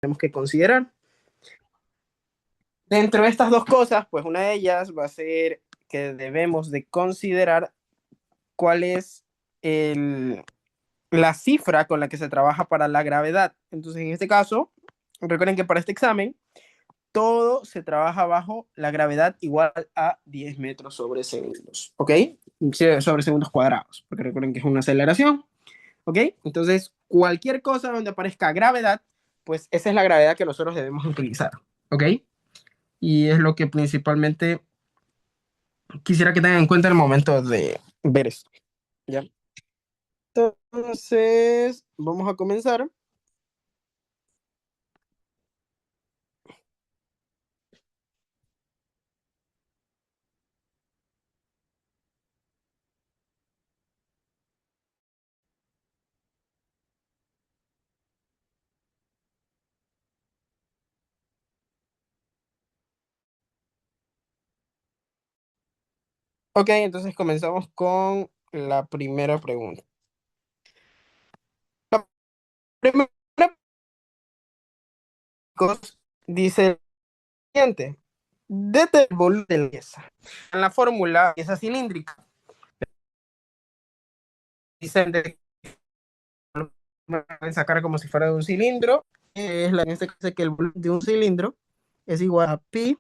tenemos que considerar. Dentro de estas dos cosas, pues una de ellas va a ser que debemos de considerar cuál es la cifra con la que se trabaja para la gravedad. Entonces, en este caso, recuerden que para este examen, todo se trabaja bajo la gravedad igual a 10 metros sobre segundos, ¿ok? Sobre segundos cuadrados, porque recuerden que es una aceleración, ¿ok? Entonces, cualquier cosa donde aparezca gravedad, pues esa es la gravedad que nosotros debemos utilizar, ¿ok? Y es lo que principalmente quisiera que tengan en cuenta en el momento de ver esto, ¿ya? Entonces, vamos a comenzar. Ok, entonces comenzamos con la primera pregunta. La primera pregunta dice lo siguiente. Desde el volumen de la pieza. En la fórmula, pieza cilíndrica, dicen de sacar como si fuera de un cilindro. Es la en este caso que el volumen de un cilindro es igual a pi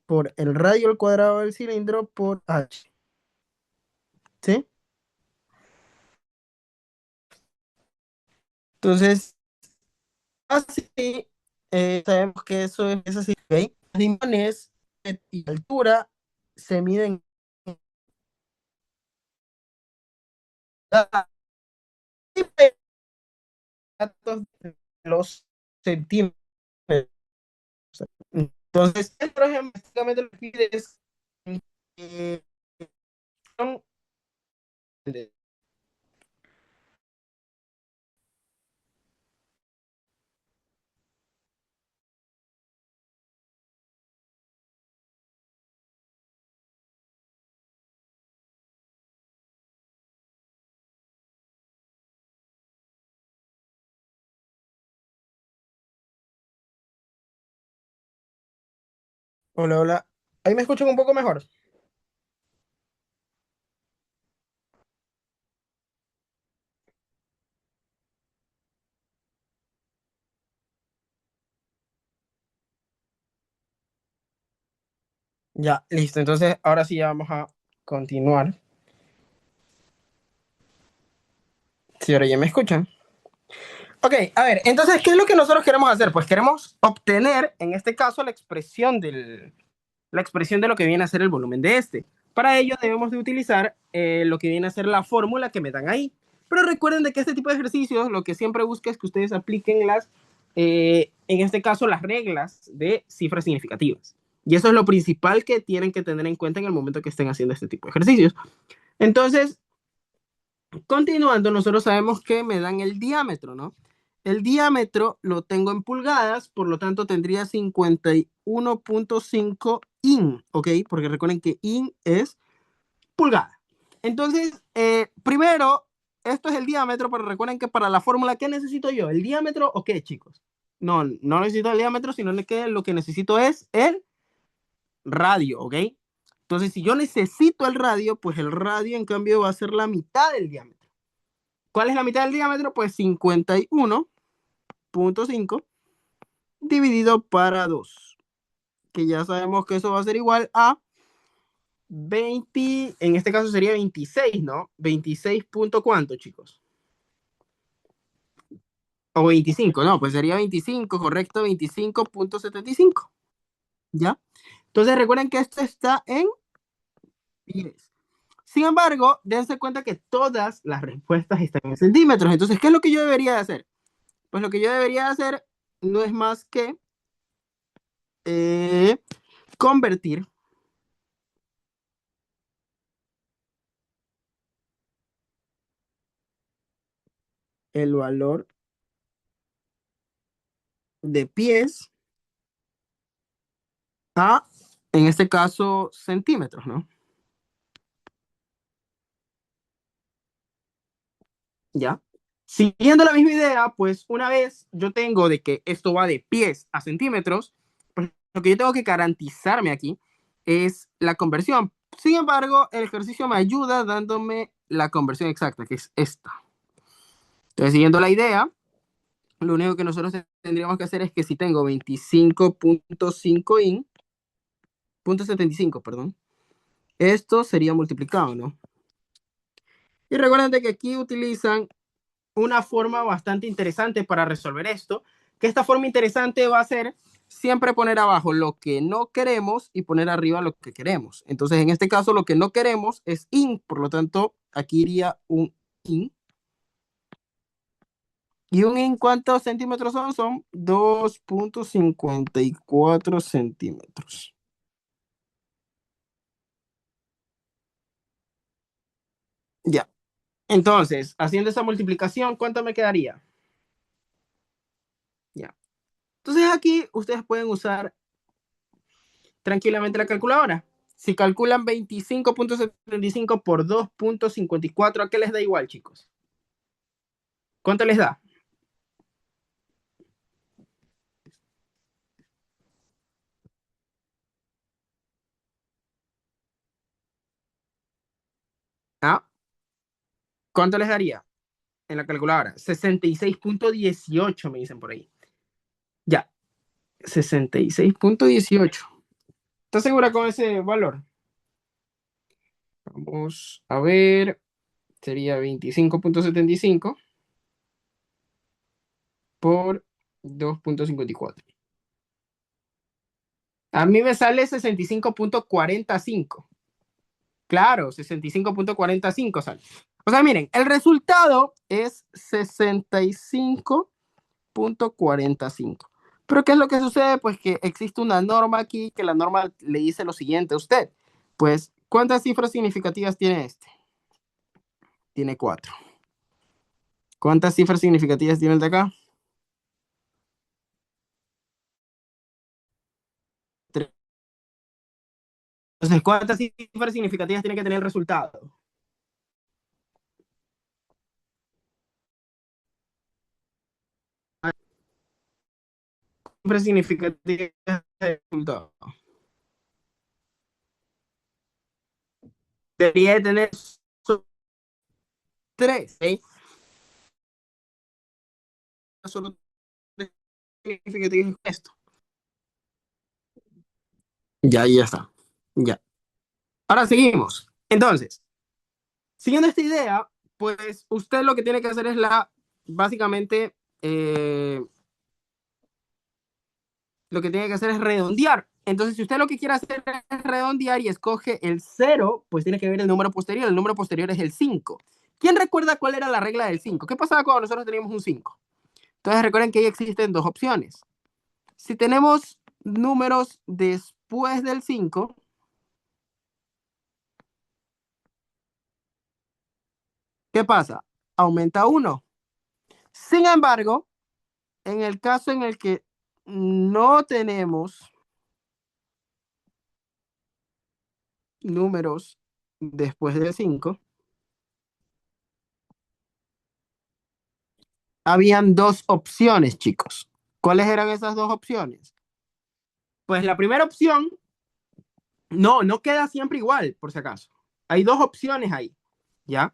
por el radio al cuadrado del cilindro por h. ¿Sí? Entonces, así sabemos que eso es así. ¿Okay? Las dimensiones y altura se miden datos de los centímetros. Entonces, el ejemplo básicamente lo que pide es eh, hola, hola. Ahí me escuchan un poco mejor. Ya, listo. Entonces, ahora sí ya vamos a continuar. Si ahora ya me escuchan. Ok, a ver, entonces, ¿qué es lo que nosotros queremos hacer? Pues queremos obtener, en este caso, la expresión de lo que viene a ser el volumen de este. Para ello debemos de utilizar lo que viene a ser la fórmula que me dan ahí. Pero recuerden de que este tipo de ejercicios lo que siempre busca es que ustedes apliquen en este caso, las reglas de cifras significativas. Y eso es lo principal que tienen que tener en cuenta en el momento que estén haciendo este tipo de ejercicios. Entonces, continuando, nosotros sabemos que me dan el diámetro, ¿no? El diámetro lo tengo en pulgadas, por lo tanto tendría 51.5 in, ¿ok? Porque recuerden que in es pulgada. Entonces, primero, esto es el diámetro, pero recuerden que para la fórmula, ¿qué necesito yo? ¿El diámetro o qué, chicos? No, no necesito el diámetro, sino que lo que necesito es el radio, ¿ok? Entonces, si yo necesito el radio, pues el radio en cambio va a ser la mitad del diámetro. ¿Cuál es la mitad del diámetro? Pues 51.5 dividido para 2, que ya sabemos que eso va a ser igual a 20, en este caso sería 26, ¿no? 26 punto cuánto, chicos. O 25, no, pues sería 25, correcto, 25.75, ¿ya? Entonces recuerden que esto está en pies. Sin embargo, dense cuenta que todas las respuestas están en centímetros. Entonces, ¿qué es lo que yo debería hacer? Pues lo que yo debería hacer no es más que eh, convertir el valor de pies a, en este caso, centímetros, ¿no? ¿Ya? Siguiendo la misma idea, pues una vez yo tengo de que esto va de pies a centímetros, pues lo que yo tengo que garantizarme aquí es la conversión. Sin embargo, el ejercicio me ayuda dándome la conversión exacta, que es esta. Entonces, siguiendo la idea, lo único que nosotros tendríamos que hacer es que si tengo 25.5 in, punto 75, perdón, esto sería multiplicado, ¿no? Y recuerden que aquí utilizan una forma bastante interesante para resolver esto, que esta forma interesante va a ser siempre poner abajo lo que no queremos y poner arriba lo que queremos. Entonces, en este caso, lo que no queremos es in, por lo tanto, aquí iría un in. ¿Y un in cuántos centímetros son? Son 2.54 centímetros. Ya. Entonces, haciendo esa multiplicación, ¿cuánto me quedaría? Ya. Entonces, aquí ustedes pueden usar tranquilamente la calculadora. Si calculan 25.75 por 2.54, ¿a qué les da igual, chicos? ¿Cuánto les da? ¿Ah? ¿Cuánto les daría en la calculadora? 66.18 me dicen por ahí. Ya, 66.18. ¿Estás segura con ese valor? Vamos a ver. Sería 25.75 por 2.54. A mí me sale 65.45. Claro, 65.45 sale. O sea, miren, el resultado es 65.45. Pero ¿qué es lo que sucede? Pues que existe una norma aquí, que la norma le dice lo siguiente a usted. Pues, ¿cuántas cifras significativas tiene este? Tiene 4. ¿Cuántas cifras significativas tiene el de acá? 3. Entonces, ¿cuántas cifras significativas tiene que tener el resultado? Cifras significativas del resultado. Debería de tener solo 3, ¿eh? Solo 3 significativas esto. Ya está. Ya. Ahora seguimos. Entonces, siguiendo esta idea, pues usted lo que tiene que hacer es básicamente, lo que tiene que hacer es redondear. Entonces, si usted lo que quiere hacer es redondear y escoge el 0, pues tiene que ver el número posterior. El número posterior es el 5. ¿Quién recuerda cuál era la regla del 5? ¿Qué pasaba cuando nosotros teníamos un 5? Entonces, recuerden que ahí existen dos opciones. Si tenemos números después del 5, ¿qué pasa? Aumenta 1. Sin embargo, en el caso en el que no tenemos números después de 5, habían dos opciones, chicos. ¿Cuáles eran esas dos opciones? Pues la primera opción, no queda siempre igual, por si acaso. Hay dos opciones ahí, ¿ya?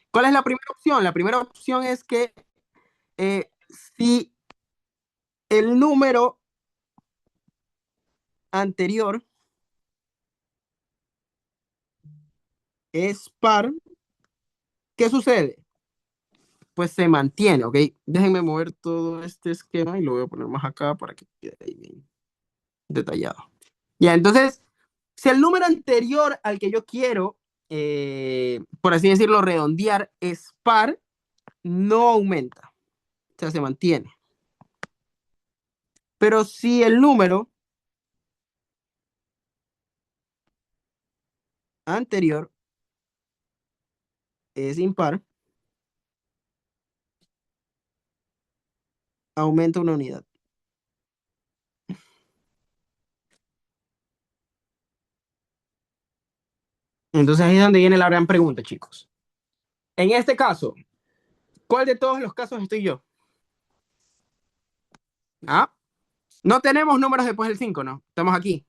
¿Cuál es la primera opción? La primera opción es que eh, si el número anterior es par, ¿qué sucede? Pues se mantiene, ¿ok? Déjenme mover todo este esquema y lo voy a poner más acá para que quede ahí bien detallado. Ya, entonces, si el número anterior al que yo quiero, por así decirlo, redondear es par, no aumenta, o sea, se mantiene. Pero si el número anterior es impar, aumenta una unidad. Entonces ahí es donde viene la gran pregunta, chicos. En este caso, ¿Cuál de todos los casos estoy yo? ¿Ah? No tenemos números después del 5, ¿no? Estamos aquí.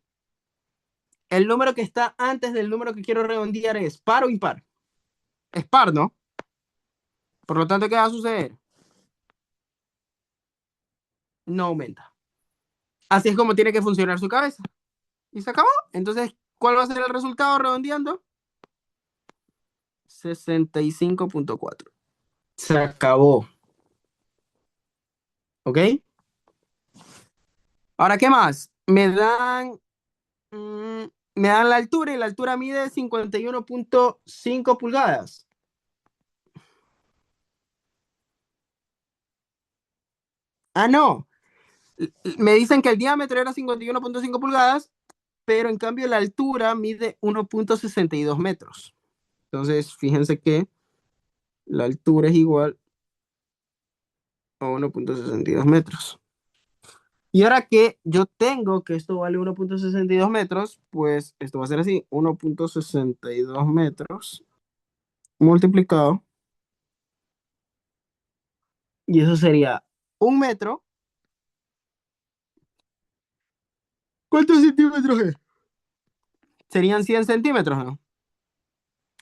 El número que está antes del número que quiero redondear es par o impar. Es par, ¿no? Por lo tanto, ¿qué va a suceder? No aumenta. Así es como tiene que funcionar su cabeza. Y se acabó. Entonces, ¿cuál va a ser el resultado redondeando? 65.4. Se acabó. ¿Ok? Ahora, ¿qué más? Me dan la altura y la altura mide 51.5 pulgadas. Ah, no. Me dicen que el diámetro era 51.5 pulgadas, pero en cambio la altura mide 1.62 metros. Entonces, fíjense que la altura es igual a 1.62 metros. Y ahora que yo tengo que esto vale 1.62 metros, pues esto va a ser así, 1.62 metros multiplicado, y eso sería un metro. ¿Cuántos centímetros es? Serían 100 centímetros, ¿no?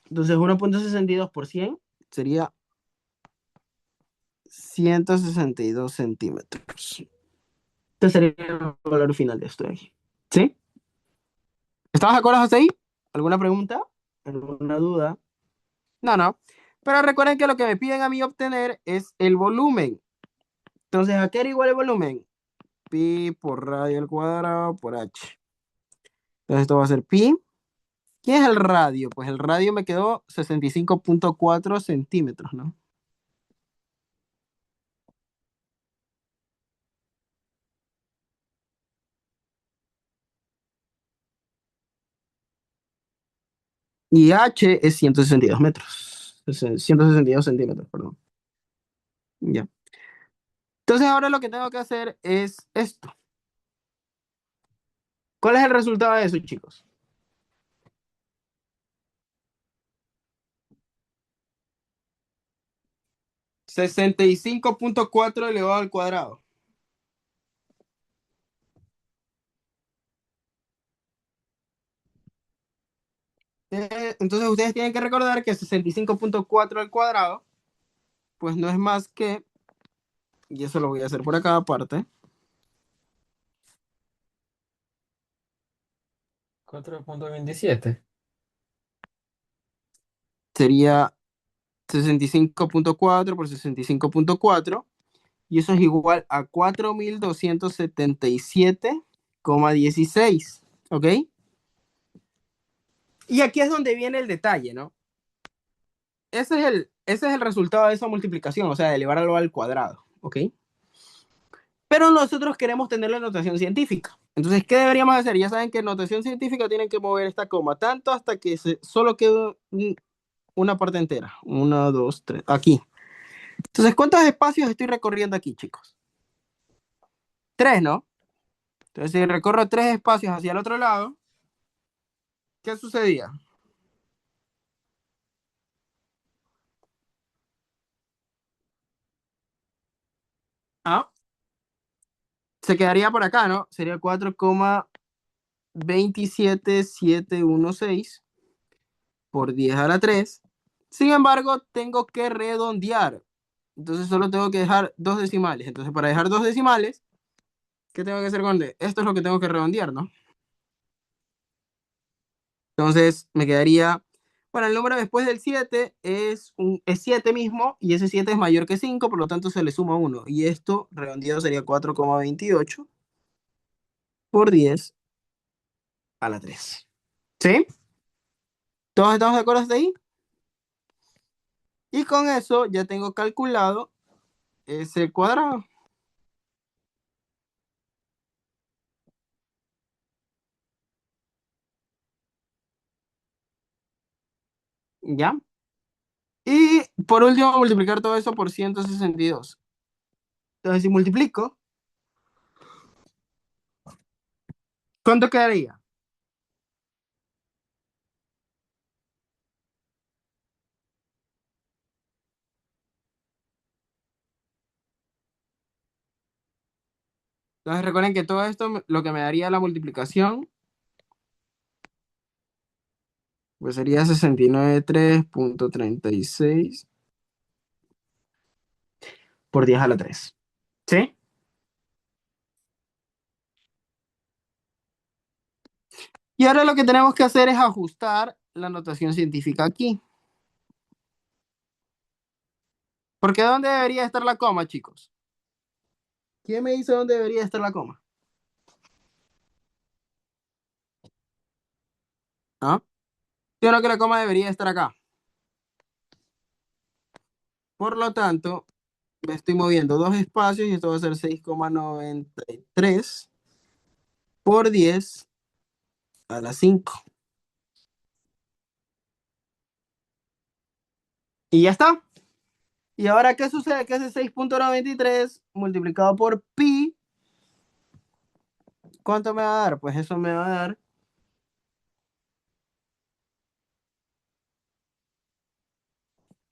Entonces 1.62 por 100 sería 162 centímetros. Este sería el valor final de esto de aquí. ¿Sí? ¿Estabas de acuerdo hasta ahí? ¿Alguna pregunta? ¿Alguna duda? No, no. Pero recuerden que lo que me piden a mí obtener es el volumen. Entonces, ¿a qué era igual el volumen? Pi por radio al cuadrado por h. Entonces, esto va a ser pi. ¿Qué es el radio? Pues el radio me quedó 65.4 centímetros, ¿no? Y h es 162 metros. 162 centímetros, perdón. Ya. Entonces, ahora lo que tengo que hacer es esto. ¿Cuál es el resultado de eso, chicos? 65.4 elevado al cuadrado. Entonces ustedes tienen que recordar que 65.4 al cuadrado, pues no es más que, y eso lo voy a hacer por acá aparte, 4.27. sería 65.4 por 65.4, y eso es igual a 4.277,16, ¿ok? Y aquí es donde viene el detalle, ¿no? Ese es el resultado de esa multiplicación, o sea, de elevarlo al cuadrado, ¿ok? Pero nosotros queremos tener la notación científica. Entonces, ¿qué deberíamos hacer? Ya saben que en notación científica tienen que mover esta coma tanto hasta que solo quede una parte entera. Una, dos, tres. Aquí. Entonces, ¿cuántos espacios estoy recorriendo aquí, chicos? Tres, ¿no? Entonces, si recorro tres espacios hacia el otro lado, ¿qué sucedía? Ah, se quedaría por acá, ¿no? Sería 4,27716 por 10 a la 3. Sin embargo, tengo que redondear. Entonces solo tengo que dejar dos decimales. Entonces para dejar dos decimales, ¿qué tengo que hacer con D? Esto es lo que tengo que redondear, ¿no? Entonces me quedaría, bueno, el número después del 7 es 7 mismo y ese 7 es mayor que 5, por lo tanto se le suma uno. Y esto redondeado sería 4,28 por 10 a la 3. ¿Sí? ¿Todos estamos de acuerdo hasta ahí? Y con eso ya tengo calculado ese cuadrado. ¿Ya? Y por último, multiplicar todo eso por 162. Entonces, si multiplico, ¿cuánto quedaría? Entonces recuerden que todo esto, lo que me daría la multiplicación, pues sería 69,3.36 por 10 a la 3. ¿Sí? Y ahora lo que tenemos que hacer es ajustar la notación científica aquí. Porque ¿dónde debería estar la coma, chicos? ¿Quién me dice dónde debería estar la coma? ¿Ah? Yo creo que la coma debería estar acá. Por lo tanto, me estoy moviendo dos espacios y esto va a ser 6,93 por 10 a la 5. Y ya está. ¿Y ahora qué sucede? Que ese 6,93 multiplicado por pi, ¿cuánto me va a dar? Pues eso me va a dar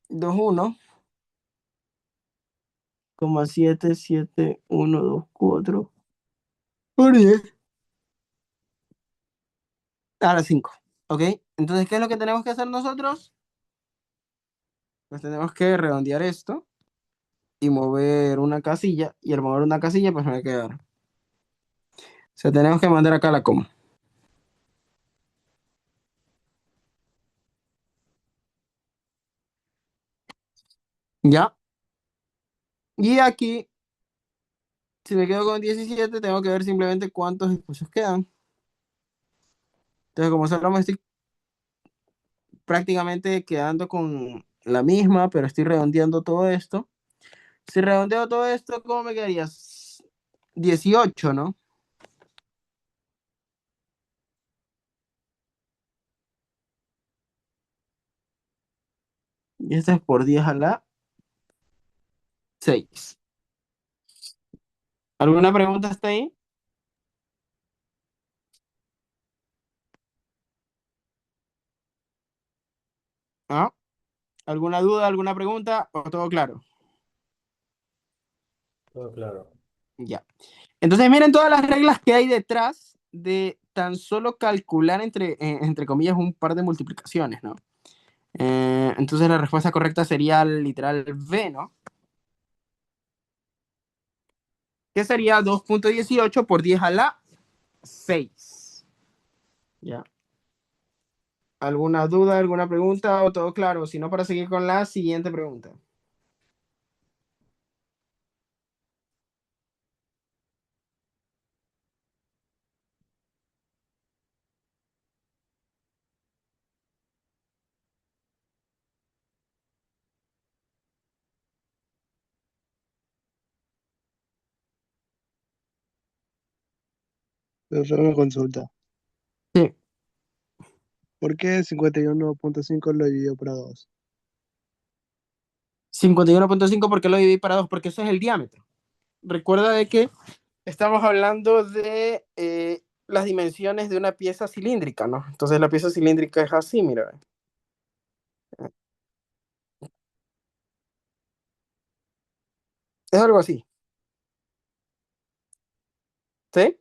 21,77124 por 10 a la 5. ¿Ok? Entonces, ¿qué es lo que tenemos que hacer nosotros? Pues tenemos que redondear esto y mover una casilla. Y al mover una casilla, pues me va a quedar. O sea, tenemos que mandar acá la coma. ¿Ya? Y aquí, si me quedo con 17, tengo que ver simplemente cuántos espacios quedan. Entonces, como solo me estoy prácticamente quedando con la misma, pero estoy redondeando todo esto. Si redondeo todo esto, ¿cómo me quedaría? 18, ¿no? Y este es por 10 a la 6. ¿Alguna pregunta hasta ahí? ¿Ah? ¿Alguna duda, alguna pregunta o todo claro? Todo claro. Ya. Entonces miren todas las reglas que hay detrás de tan solo calcular entre comillas un par de multiplicaciones, ¿no? Entonces la respuesta correcta sería literal B, ¿no? Que sería 2,18 por 10 a la 6. Ya. ¿Alguna duda, alguna pregunta o todo claro? Si no, para seguir con la siguiente pregunta. Pero solo una consulta. Sí. ¿Por qué 51,5 lo dividió para 2? 51,5, ¿por qué lo dividí para 2? Porque eso es el diámetro. Recuerda de que estamos hablando de las dimensiones de una pieza cilíndrica, ¿no? Entonces la pieza cilíndrica es así, mira. Es algo así, ¿sí?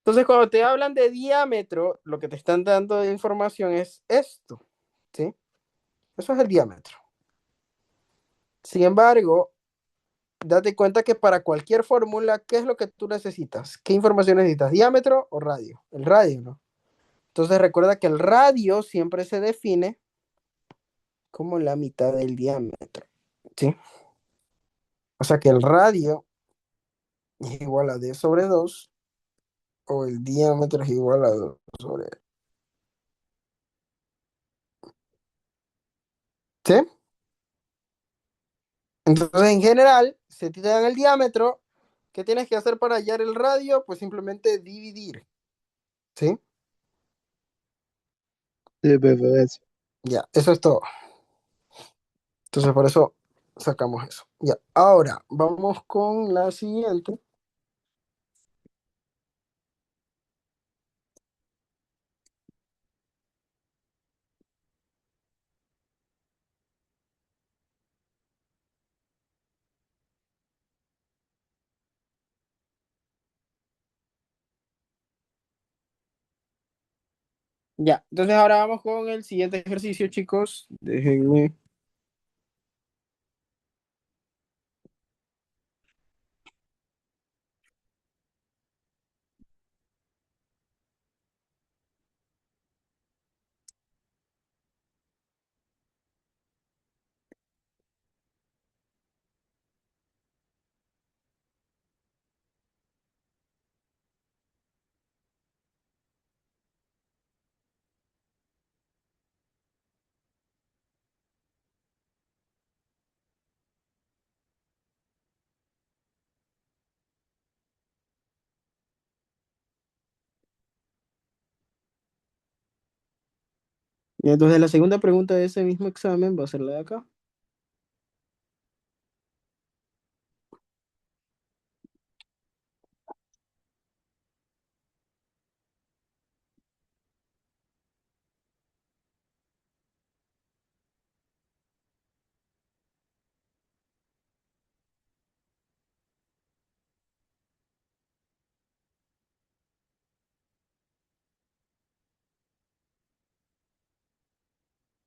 Entonces cuando te hablan de diámetro, lo que te están dando de información es esto, ¿sí? Eso es el diámetro. Sin embargo, date cuenta que para cualquier fórmula, ¿qué es lo que tú necesitas? ¿Qué información necesitas? ¿Diámetro o radio? El radio, ¿no? Entonces recuerda que el radio siempre se define como la mitad del diámetro, ¿sí? O sea que el radio es igual a d sobre 2 o el diámetro es igual a 2 sobre... ¿Sí? Entonces en general, si te dan el diámetro, ¿qué tienes que hacer para hallar el radio? Pues simplemente dividir, ¿sí? Sí, eso. Ya, eso es todo. Entonces por eso sacamos eso. Ya, ahora vamos con la siguiente. Ya, entonces ahora vamos con el siguiente ejercicio, chicos. Déjenme. Y entonces la segunda pregunta de ese mismo examen va a ser la de acá.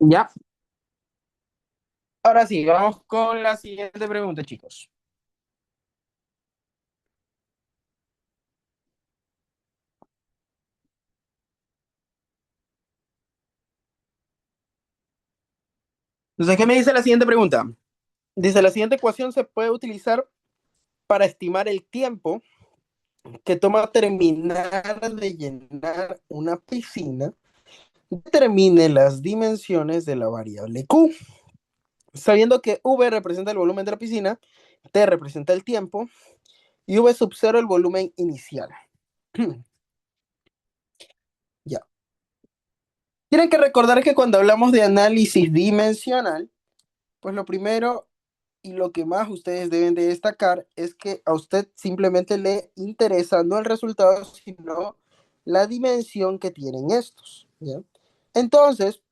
Ya, ahora sí, vamos con la siguiente pregunta, chicos. Entonces, ¿qué me dice la siguiente pregunta? Dice, la siguiente ecuación se puede utilizar para estimar el tiempo que toma terminar de llenar una piscina. Determine las dimensiones de la variable Q. Sabiendo que V representa el volumen de la piscina, T representa el tiempo y V sub 0 el volumen inicial. Ya. Tienen que recordar que cuando hablamos de análisis dimensional, pues lo primero y lo que más ustedes deben de destacar es que a usted simplemente le interesa no el resultado, sino la dimensión que tienen estos. ¿Ya? Entonces,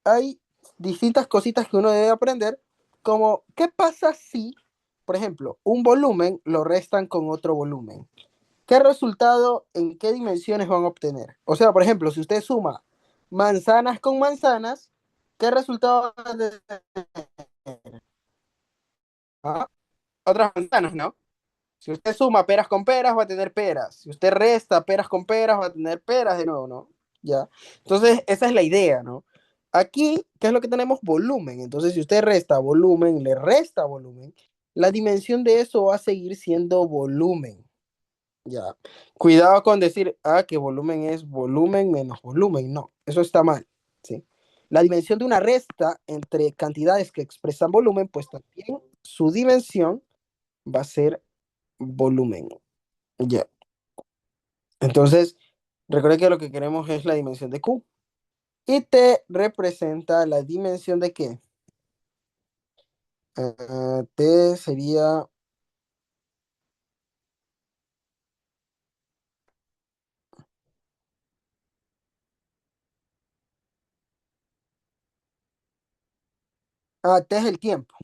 hay distintas cositas que uno debe aprender, como qué pasa si, por ejemplo, un volumen lo restan con otro volumen. ¿Qué resultado en qué dimensiones van a obtener? O sea, por ejemplo, si usted suma manzanas con manzanas, ¿qué resultado van a tener? ¿Ah? Otras manzanas, ¿no? Si usted suma peras con peras, va a tener peras. Si usted resta peras con peras, va a tener peras de nuevo, ¿no? Ya. Entonces, esa es la idea, ¿no? Aquí, ¿qué es lo que tenemos? Volumen. Entonces, si usted resta volumen, le resta volumen, la dimensión de eso va a seguir siendo volumen. Ya. Cuidado con decir, que volumen es volumen menos volumen. No, eso está mal, ¿sí? La dimensión de una resta entre cantidades que expresan volumen, pues también su dimensión va a ser volumen. Ya. Entonces, recuerden que lo que queremos es la dimensión de Q. Y T representa la dimensión de qué? T sería. T es el tiempo.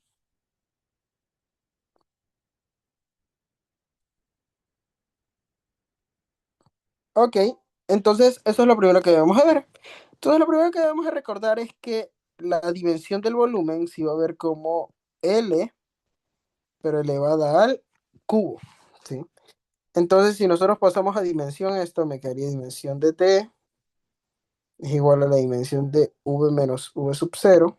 Ok. Entonces, eso es lo primero que debemos de ver. Entonces, lo primero que debemos de recordar es que la dimensión del volumen se va a ver como L, pero elevada al cubo. ¿Sí? Entonces, si nosotros pasamos a dimensión, esto me quedaría dimensión de T es igual a la dimensión de V menos V sub 0.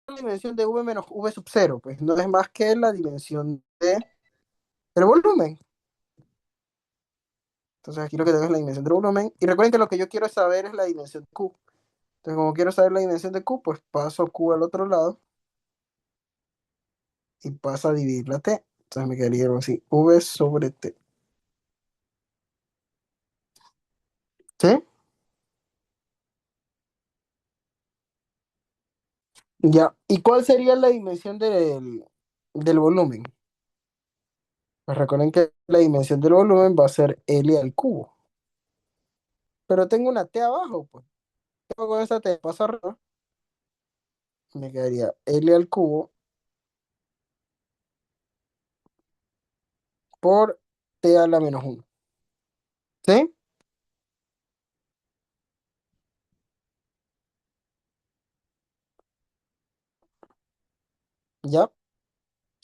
La dimensión de V menos V sub 0, pues no es más que la dimensión del volumen. Entonces aquí lo que tengo es la dimensión del volumen. Y recuerden que lo que yo quiero saber es la dimensión de Q. Entonces como quiero saber la dimensión de Q, pues paso Q al otro lado y paso a dividir la T. Entonces me quedaría algo así, V sobre T. ¿Sí? Ya. ¿Y cuál sería la dimensión del volumen? Pues recuerden que la dimensión del volumen va a ser L al cubo. Pero tengo una T abajo, pues. ¿Qué hago con esa T? Paso arriba. Me quedaría L al cubo por T a la menos uno. ¿Sí? ¿Ya?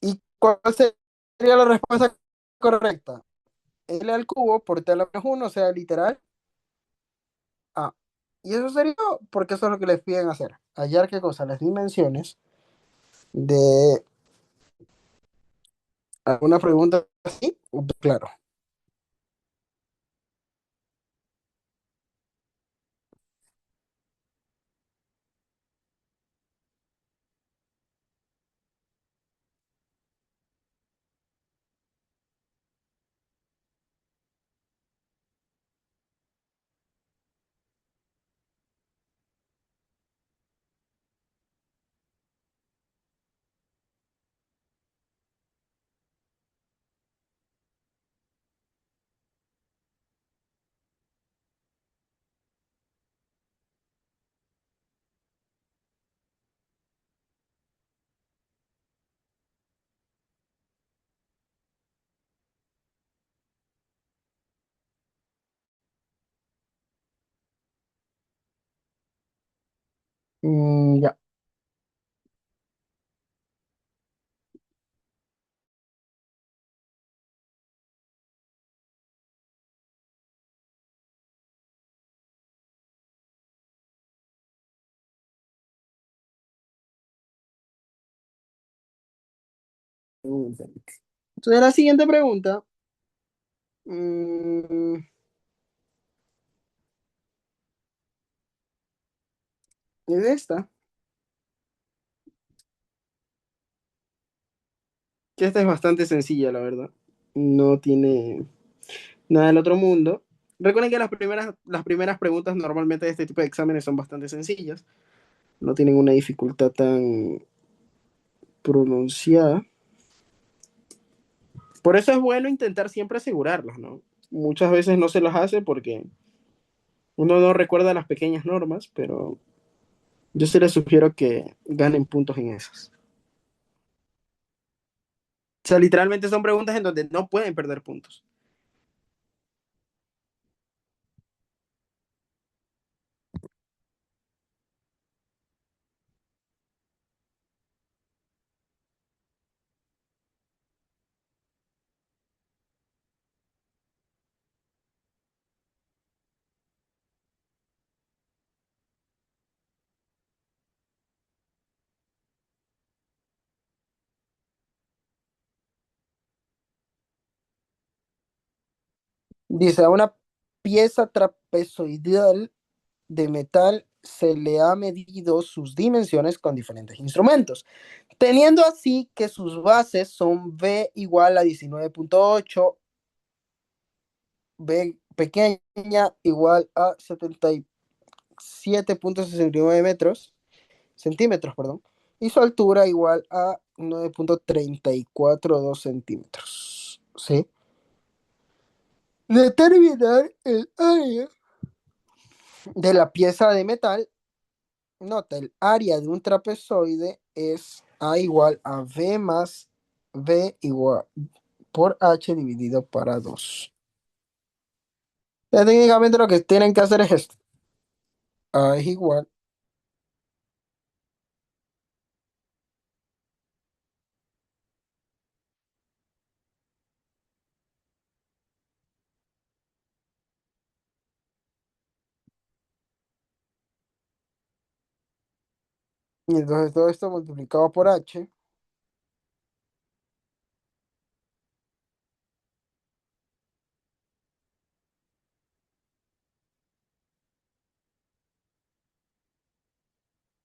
¿Y cuál sería la respuesta correcta? L al cubo por T a la menos uno, o sea, literal A. Y eso sería porque eso es lo que les piden hacer. Hallar qué cosa, las dimensiones de alguna pregunta así, claro. Ya. Entonces la siguiente pregunta mm, es esta, que esta es bastante sencilla, la verdad. No tiene nada del otro mundo. Recuerden que las primeras preguntas normalmente de este tipo de exámenes son bastante sencillas, no tienen una dificultad tan pronunciada. Por eso es bueno intentar siempre asegurarlas, ¿no? Muchas veces no se las hace porque uno no recuerda las pequeñas normas, pero yo sí les sugiero que ganen puntos en esas. O sea, literalmente son preguntas en donde no pueden perder puntos. Dice, a una pieza trapezoidal de metal se le ha medido sus dimensiones con diferentes instrumentos, teniendo así que sus bases son B igual a 19,8, B pequeña igual a 77,69 centímetros, perdón, y su altura igual a 9,342 centímetros. ¿Sí? Determinar el área de la pieza de metal. Nota, el área de un trapezoide es A igual a B más B igual por H dividido para 2. Técnicamente lo que tienen que hacer es esto. A es igual. Y entonces todo esto multiplicado por H.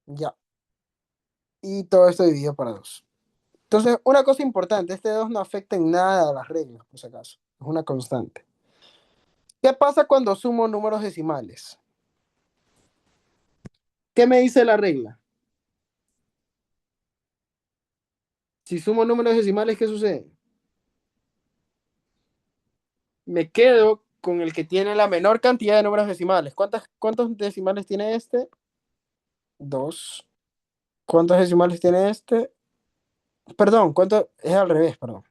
Ya. Y todo esto dividido para 2. Entonces, una cosa importante, este 2 no afecta en nada a las reglas, por si acaso. Es una constante. ¿Qué pasa cuando sumo números decimales? ¿Qué me dice la regla? Si sumo números decimales, ¿qué sucede? Me quedo con el que tiene la menor cantidad de números decimales. ¿Cuántos decimales tiene este? 2. ¿Cuántos decimales tiene este? Perdón, ¿cuánto? Es al revés, perdón.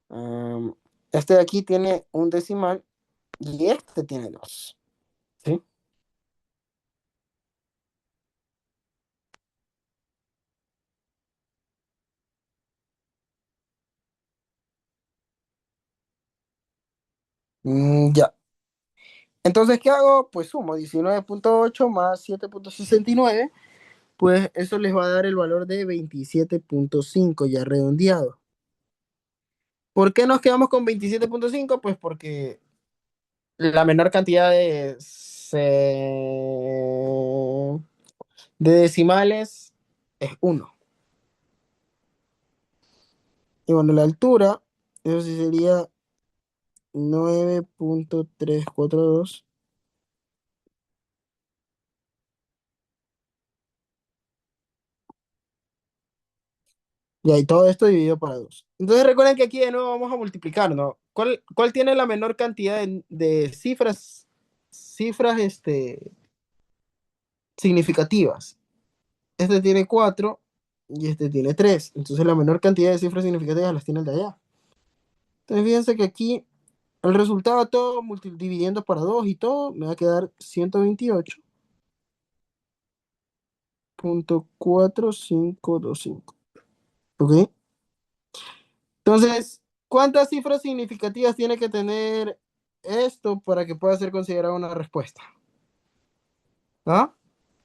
Am, este de aquí tiene un decimal y este tiene dos. ¿Sí? Ya. Entonces, ¿qué hago? Pues sumo 19,8 más 7,69. Pues eso les va a dar el valor de 27,5 ya redondeado. ¿Por qué nos quedamos con 27,5? Pues porque la menor cantidad de decimales es uno. Y bueno, la altura, eso sí sería 9,342. Y ahí todo esto dividido para 2. Entonces recuerden que aquí de nuevo vamos a multiplicar, ¿no? ¿Cuál tiene la menor cantidad de cifras significativas? Este tiene 4 y este tiene 3. Entonces la menor cantidad de cifras significativas las tiene el de allá. Entonces fíjense que aquí el resultado todo dividiendo para 2 y todo me va a quedar 128,4525. ¿Ok? Entonces, ¿cuántas cifras significativas tiene que tener esto para que pueda ser considerada una respuesta? ¿Ah?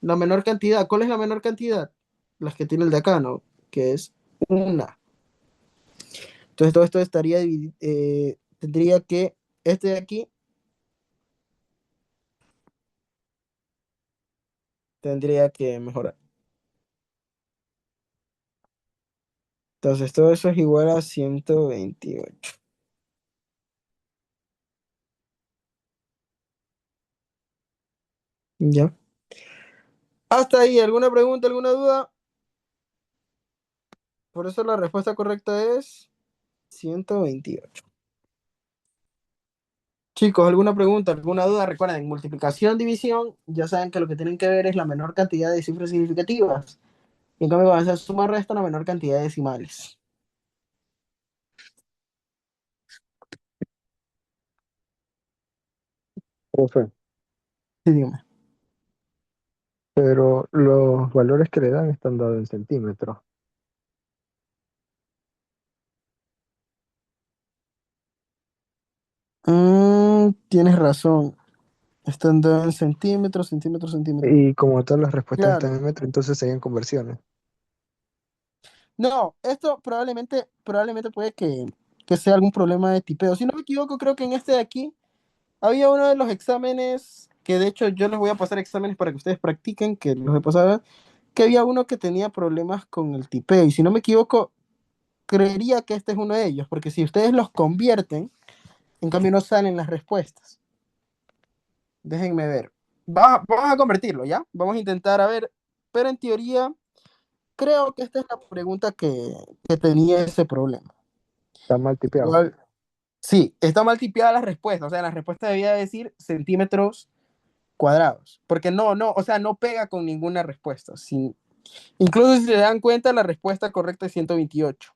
La menor cantidad. ¿Cuál es la menor cantidad? Las que tiene el de acá, ¿no? Que es una. Entonces, todo esto estaría tendría que, este de aquí, tendría que mejorar. Entonces, todo eso es igual a 128. ¿Ya? Hasta ahí, ¿alguna pregunta, alguna duda? Por eso la respuesta correcta es 128. Chicos, ¿alguna pregunta, alguna duda? Recuerden, multiplicación, división, ya saben que lo que tienen que ver es la menor cantidad de cifras significativas. Y en cambio, van a hacer suma resta la menor cantidad de decimales. Profe, Sí, dígame. pero los valores que le dan están dados en centímetros. Tienes razón. Están dados en centímetros, centímetros, centímetros. Y como todas las respuestas están Claro. en metro, entonces serían conversiones. No, esto probablemente puede que sea algún problema de tipeo. Si no me equivoco, creo que en este de aquí había uno de los exámenes que de hecho yo les voy a pasar exámenes para que ustedes practiquen, que los he pasado, que había uno que tenía problemas con el tipeo. Y si no me equivoco, creería que este es uno de ellos, porque si ustedes los convierten, en cambio no salen las respuestas. Déjenme ver. Vamos a convertirlo, ¿ya? Vamos a intentar a ver, pero en teoría creo que esta es la pregunta que tenía ese problema. Está mal tipeado. Igual, sí, está mal tipeada la respuesta, o sea, la respuesta debía decir centímetros cuadrados, porque no, o sea, no pega con ninguna respuesta. Incluso si se dan cuenta, la respuesta correcta es 128.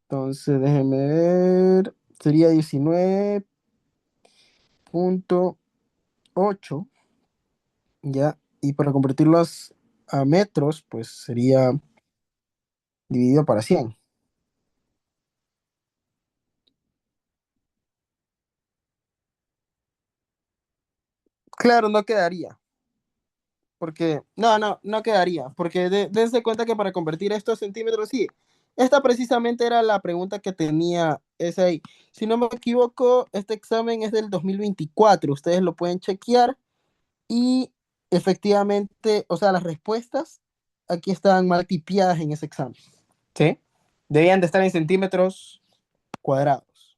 Entonces, déjenme ver, sería 19,8, ¿ya? Y para convertirlos a metros, pues sería dividido para 100. Claro, no quedaría, porque, no quedaría, porque dense cuenta que para convertir estos centímetros, sí, esta precisamente era la pregunta que tenía esa ahí. Si no me equivoco, este examen es del 2024, ustedes lo pueden chequear y efectivamente, o sea, las respuestas aquí estaban mal tipiadas en ese examen, ¿sí? Debían de estar en centímetros cuadrados.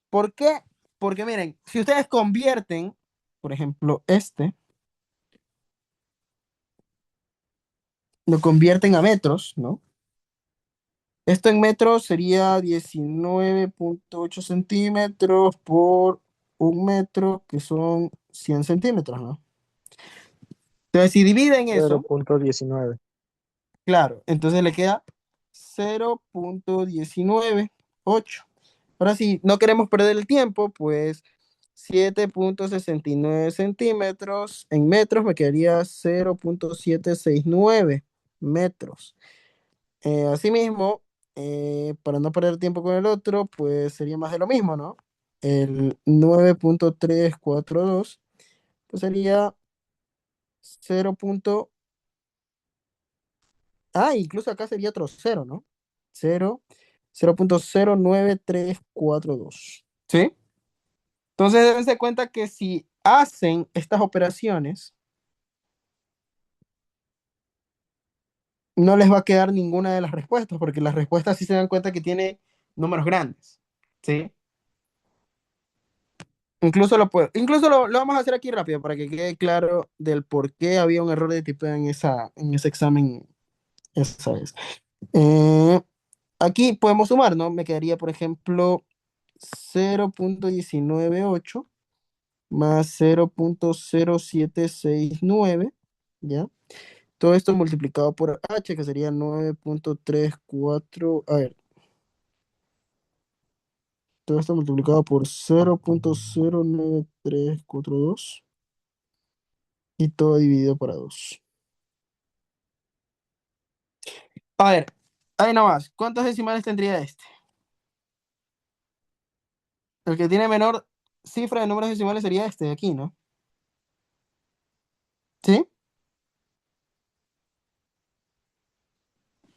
¿Por qué? Porque miren, si ustedes convierten, por ejemplo, lo convierten a metros, ¿no? Esto en metros sería 19,8 centímetros por un metro, que son 100 centímetros, ¿no? Entonces, si dividen eso, 0.19. claro, entonces le queda 0.198. Ahora sí, no queremos perder el tiempo, pues 7.69 centímetros en metros me quedaría 0.769 metros. Asimismo, para no perder tiempo con el otro, pues sería más de lo mismo, ¿no? El 9.342 pues sería 0. Incluso acá sería otro cero, ¿no? 0, 0.09342. ¿Sí? Entonces deben de cuenta que si hacen estas operaciones, no les va a quedar ninguna de las respuestas, porque las respuestas sí se dan cuenta que tiene números grandes. ¿Sí? Incluso lo vamos a hacer aquí rápido para que quede claro del por qué había un error de tipeo en ese examen esa vez. Eh, Aquí podemos sumar, ¿no? Me quedaría, por ejemplo, 0.198 más 0.0769, ¿ya? Todo esto multiplicado por h, que sería 9.34, a ver, todo esto multiplicado por 0.09342 y todo dividido por 2. A ver, ahí nomás, ¿cuántos decimales tendría este? El que tiene menor cifra de números decimales sería este de aquí, ¿no? ¿Sí?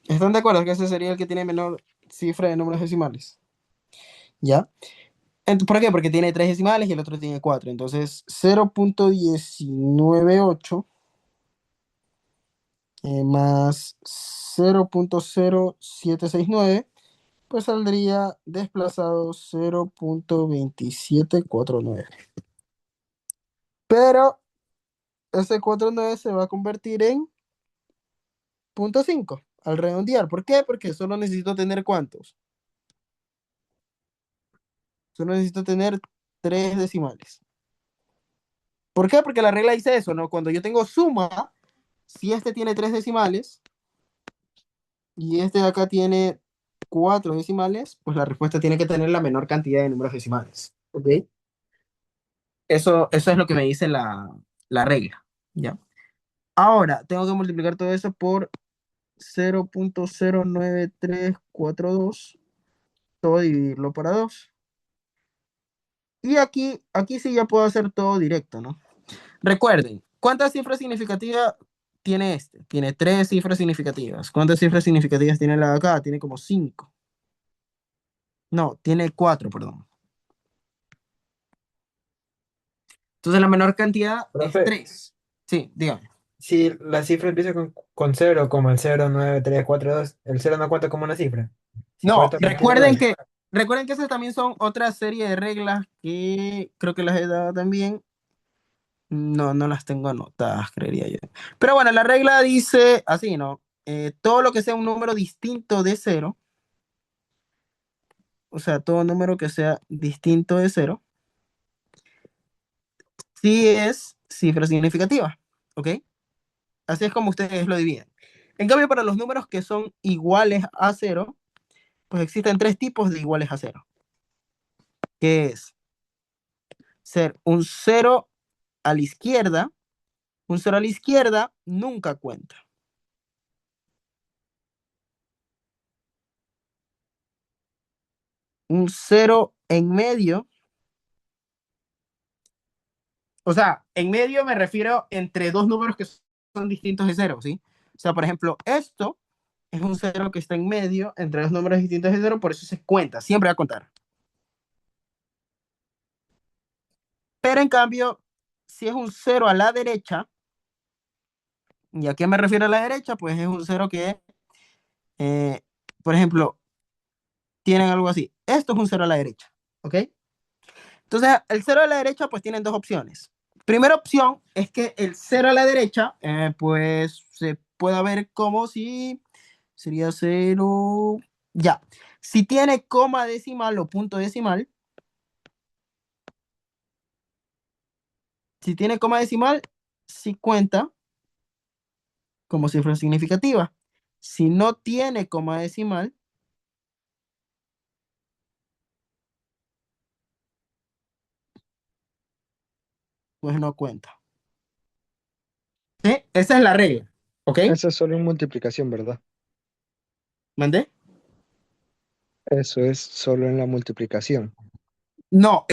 ¿Están de acuerdo que ese sería el que tiene menor cifra de números decimales? ¿Ya? ¿Por qué? Porque tiene tres decimales y el otro tiene cuatro. Entonces, 0.198 más 0.0769, pues saldría desplazado 0.2749. Pero ese 49 se va a convertir en 0.5 al redondear. ¿Por qué? Porque solo necesito tener ¿cuántos? Solo necesito tener tres decimales. ¿Por qué? Porque la regla dice eso, ¿no? Cuando yo tengo suma, si este tiene tres decimales y este de acá tiene cuatro decimales, pues la respuesta tiene que tener la menor cantidad de números decimales. ¿Ok? Eso es lo que me dice la regla. ¿Ya? Ahora, tengo que multiplicar todo eso por 0.09342, todo dividirlo para 2. Y aquí sí ya puedo hacer todo directo, ¿no? Recuerden, ¿cuántas cifras significativas tiene este? Tiene tres cifras significativas. ¿Cuántas cifras significativas tiene la de acá? Tiene como cinco. No, tiene cuatro, perdón. Entonces la menor cantidad es Profe, tres. Sí, dígame. si la cifra empieza con cero, como el 09342, el cero no cuenta como una cifra. Si No, cuenta cualquier recuerden cosa. que, recuerden que esas también son otra serie de reglas que creo que las he dado también. No, no las tengo anotadas, creería yo. Pero bueno, la regla dice así, ¿no? Todo lo que sea un número distinto de cero, o sea, todo número que sea distinto de cero, sí es cifra significativa, ¿ok? Así es como ustedes lo dividen. En cambio, para los números que son iguales a cero, pues existen tres tipos de iguales a cero, que es ser un cero a la izquierda. Un cero a la izquierda nunca cuenta. Un cero en medio, o sea, en medio me refiero entre dos números que son distintos de cero, ¿sí? O sea, por ejemplo, esto es un cero que está en medio entre dos números distintos de cero, por eso se cuenta, siempre va a contar. Pero en cambio, si es un cero a la derecha, ¿y a qué me refiero a la derecha? Pues es un cero que, eh, por ejemplo, tienen algo así. Esto es un cero a la derecha, ¿ok? Entonces, el cero a la derecha, pues tienen dos opciones. Primera opción es que el cero a la derecha, pues se pueda ver como si sería cero. Ya. Si tiene coma decimal o punto decimal, si tiene coma decimal, sí cuenta. como cifra significativa. Si no tiene coma decimal, pues no cuenta. ¿Sí? Esa es la regla. ¿Ok? Eso es solo en multiplicación, ¿verdad? ¿Mandé? Eso es solo en la multiplicación. No,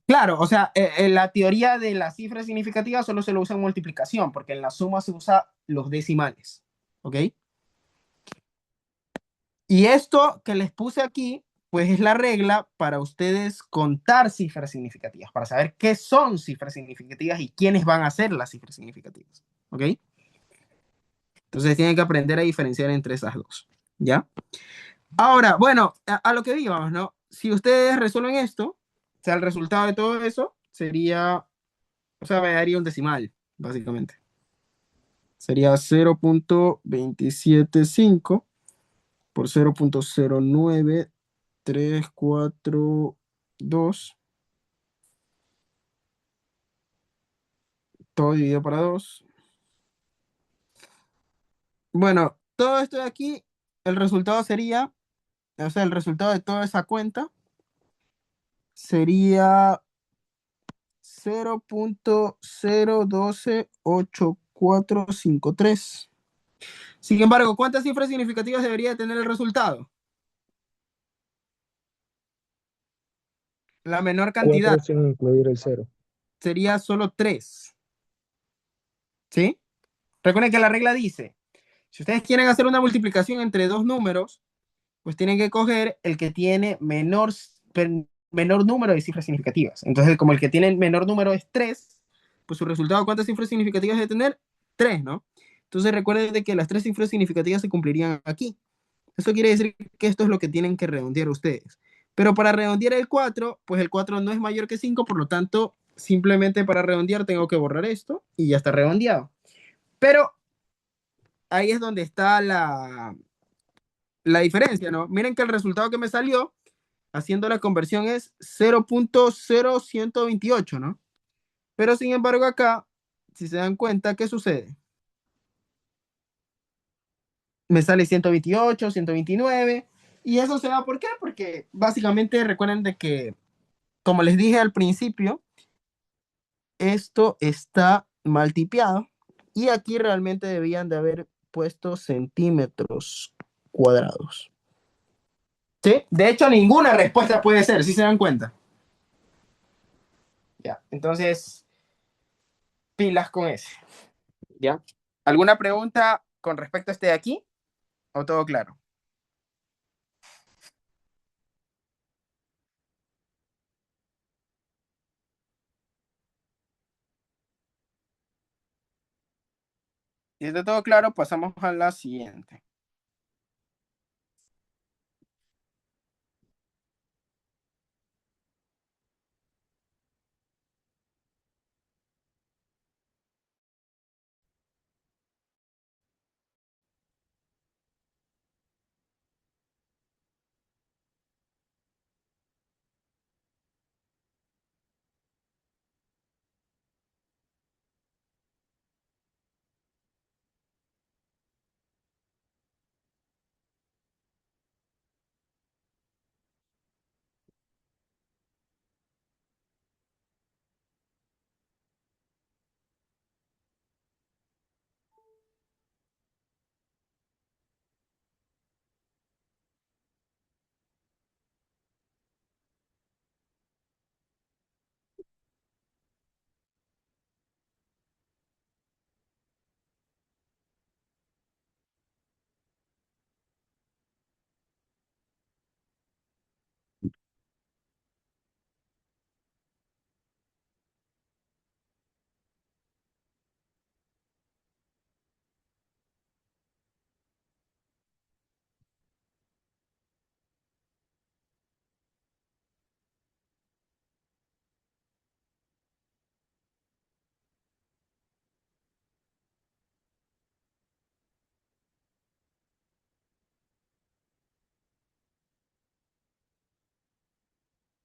claro, o sea, la teoría de la cifra significativa solo se lo usa en multiplicación, porque en la suma se usa los decimales. ¿Ok? Y esto que les puse aquí, pues es la regla para ustedes contar cifras significativas, para saber qué son cifras significativas y quiénes van a ser las cifras significativas. ¿Ok? Entonces tienen que aprender a diferenciar entre esas dos. ¿Ya? Ahora, bueno, a lo que digamos, ¿no? Si ustedes resuelven esto, o sea, el resultado de todo eso sería, o sea, me daría un decimal, básicamente. Sería 0.275 por 0.09342, todo dividido para 2. Bueno, todo esto de aquí, el resultado sería, o sea, el resultado de toda esa cuenta sería 0.0128453. Sin embargo, ¿cuántas cifras significativas debería tener el resultado? La menor 4 cantidad sin incluir el cero. sería solo 3. ¿Sí? Recuerden que la regla dice, si ustedes quieren hacer una multiplicación entre dos números, pues tienen que coger el que tiene menor número de cifras significativas. Entonces, como el que tiene el menor número es 3, pues su resultado, ¿cuántas cifras significativas debe tener? 3, ¿no? Entonces recuerden de que las 3 cifras significativas se cumplirían aquí. Eso quiere decir que esto es lo que tienen que redondear ustedes. Pero para redondear el 4, pues el 4 no es mayor que 5, por lo tanto, simplemente para redondear tengo que borrar esto y ya está redondeado. Pero ahí es donde está la diferencia, ¿no? Miren que el resultado que me salió haciendo la conversión es 0.0128, ¿no? Pero sin embargo acá, si se dan cuenta, ¿qué sucede? Me sale 128, 129, y eso se da, ¿por qué? Porque básicamente recuerden de que, como les dije al principio, esto está mal tipeado, y aquí realmente debían de haber puesto centímetros cuadrados. ¿Sí? De hecho, ninguna respuesta puede ser, si se dan cuenta. Ya, entonces, pilas con ese. ¿Ya? ¿Alguna pregunta con respecto a este de aquí? ¿O todo claro? Si está todo claro, pasamos a la siguiente.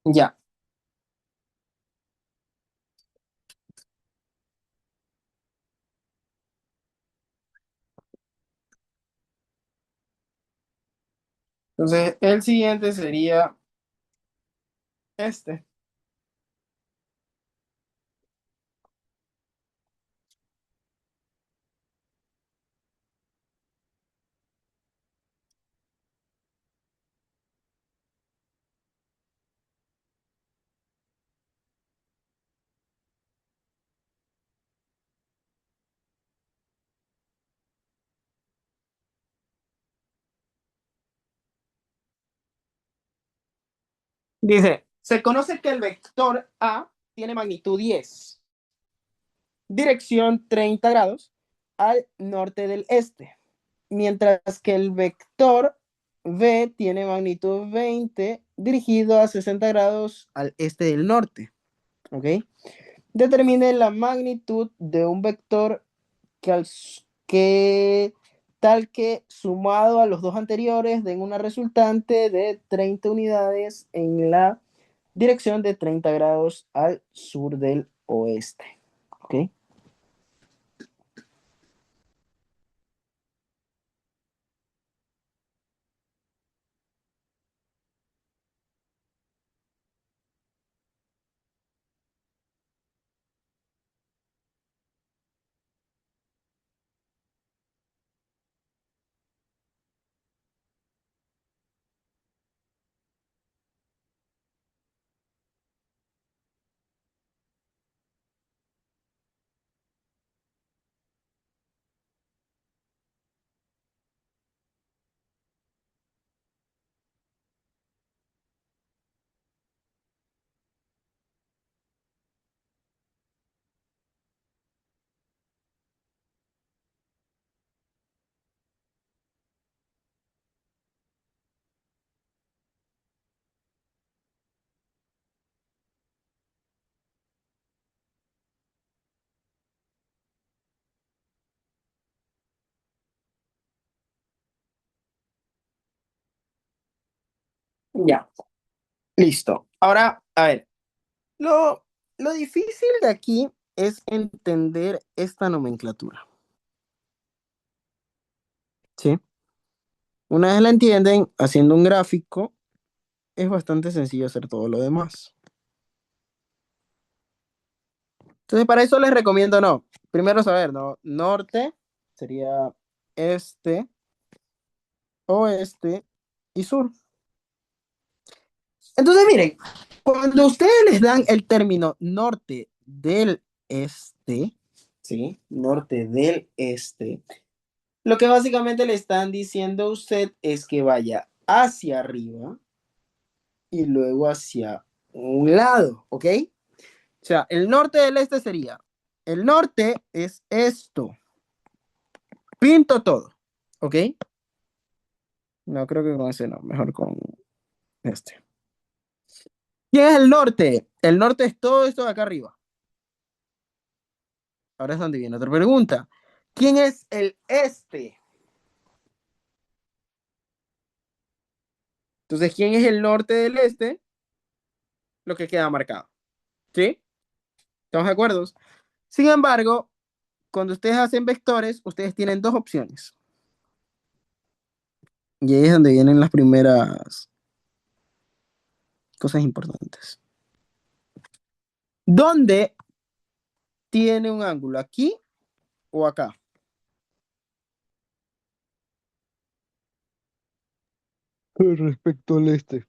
Ya. Entonces, el siguiente sería este. Dice, se conoce que el vector A tiene magnitud 10, dirección 30 grados al norte del este, mientras que el vector B tiene magnitud 20, dirigido a 60 grados al este del norte. ¿Ok? Determine la magnitud de un vector que tal que sumado a los dos anteriores den una resultante de 30 unidades en la dirección de 30 grados al sur del oeste. ¿Ok? Ya, listo. Ahora, a ver, lo difícil de aquí es entender esta nomenclatura. ¿Sí? Una vez la entienden, haciendo un gráfico, es bastante sencillo hacer todo lo demás. Entonces, para eso les recomiendo, no, primero saber, ¿no? Norte sería este, oeste y sur. Entonces, miren, cuando ustedes les dan el término norte del este, ¿sí? Norte del este, lo que básicamente le están diciendo a usted es que vaya hacia arriba y luego hacia un lado, ¿ok? O sea, el norte del este sería, el norte es esto, pinto todo, ¿ok? No, creo que con ese no, mejor con este. ¿Quién es el norte? El norte es todo esto de acá arriba. Ahora es donde viene otra pregunta. ¿Quién es el este? Entonces, ¿quién es el norte del este? Lo que queda marcado. ¿Sí? ¿Estamos de acuerdo? Sin embargo, cuando ustedes hacen vectores, ustedes tienen dos opciones. Y ahí es donde vienen las primeras cosas importantes. ¿Dónde tiene un ángulo? ¿Aquí o acá? Respecto al este.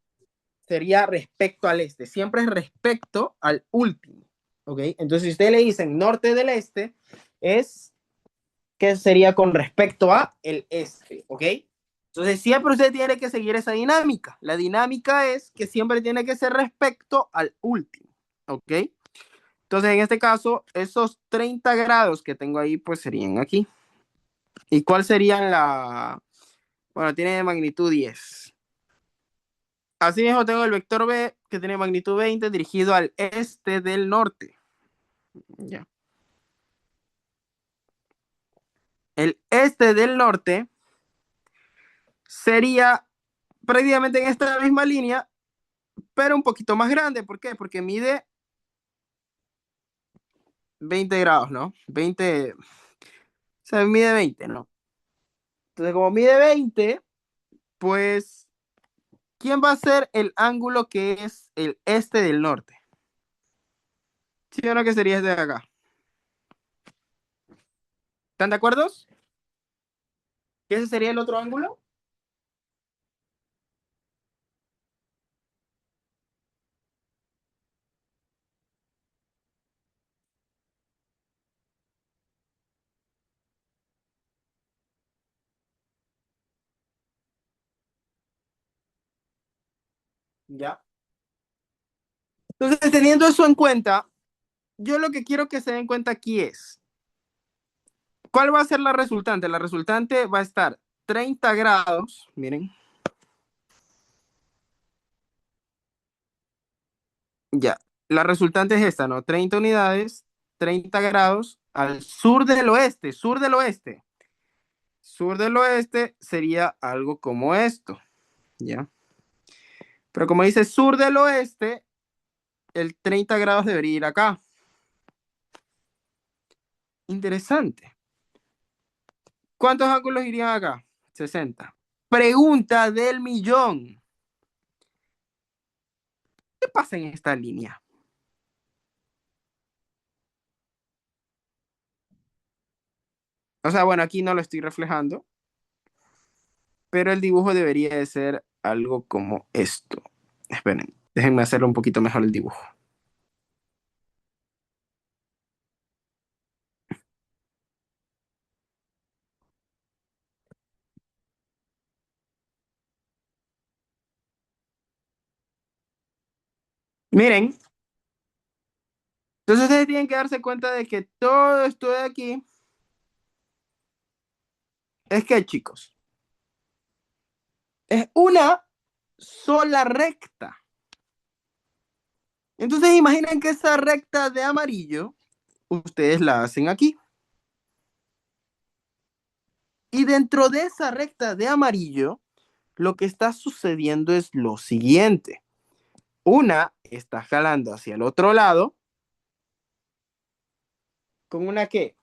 Sería respecto al este. Siempre es respecto al último. ¿Ok? Entonces, si ustedes le dicen norte del este, es que sería con respecto a el este. ¿Ok? Entonces, siempre usted tiene que seguir esa dinámica. La dinámica es que siempre tiene que ser respecto al último. ¿Ok? Entonces, en este caso, esos 30 grados que tengo ahí, pues serían aquí. ¿Y cuál serían la...? Bueno, tiene magnitud 10. Así mismo tengo el vector B, que tiene magnitud 20, dirigido al este del norte. Ya. El este del norte sería prácticamente en esta misma línea, pero un poquito más grande. ¿Por qué? Porque mide 20 grados, ¿no? 20, o sea, mide 20, ¿no? Entonces, como mide 20, pues ¿quién va a ser el ángulo que es el este del norte? ¿Sí o no que sería este de acá? ¿Están de acuerdo? ¿Que ese sería el otro ángulo? Ya. Entonces, teniendo eso en cuenta, yo lo que quiero que se den cuenta aquí es, ¿cuál va a ser la resultante? La resultante va a estar 30 grados, miren, ya, la resultante es esta, ¿no? 30 unidades, 30 grados al sur del oeste, sur del oeste. Sur del oeste sería algo como esto, ¿ya? Pero como dice sur del oeste, el 30 grados debería ir acá. Interesante. ¿Cuántos ángulos irían acá? 60. Pregunta del millón. ¿Qué pasa en esta línea? O sea, bueno, aquí no lo estoy reflejando, pero el dibujo debería de ser algo como esto. Esperen, déjenme hacerlo un poquito mejor el dibujo. Miren, entonces ustedes tienen que darse cuenta de que todo esto de aquí es que, chicos, es una sola recta. Entonces imaginen que esa recta de amarillo, ustedes la hacen aquí. Y dentro de esa recta de amarillo, lo que está sucediendo es lo siguiente. Una está jalando hacia el otro lado con una ¿qué?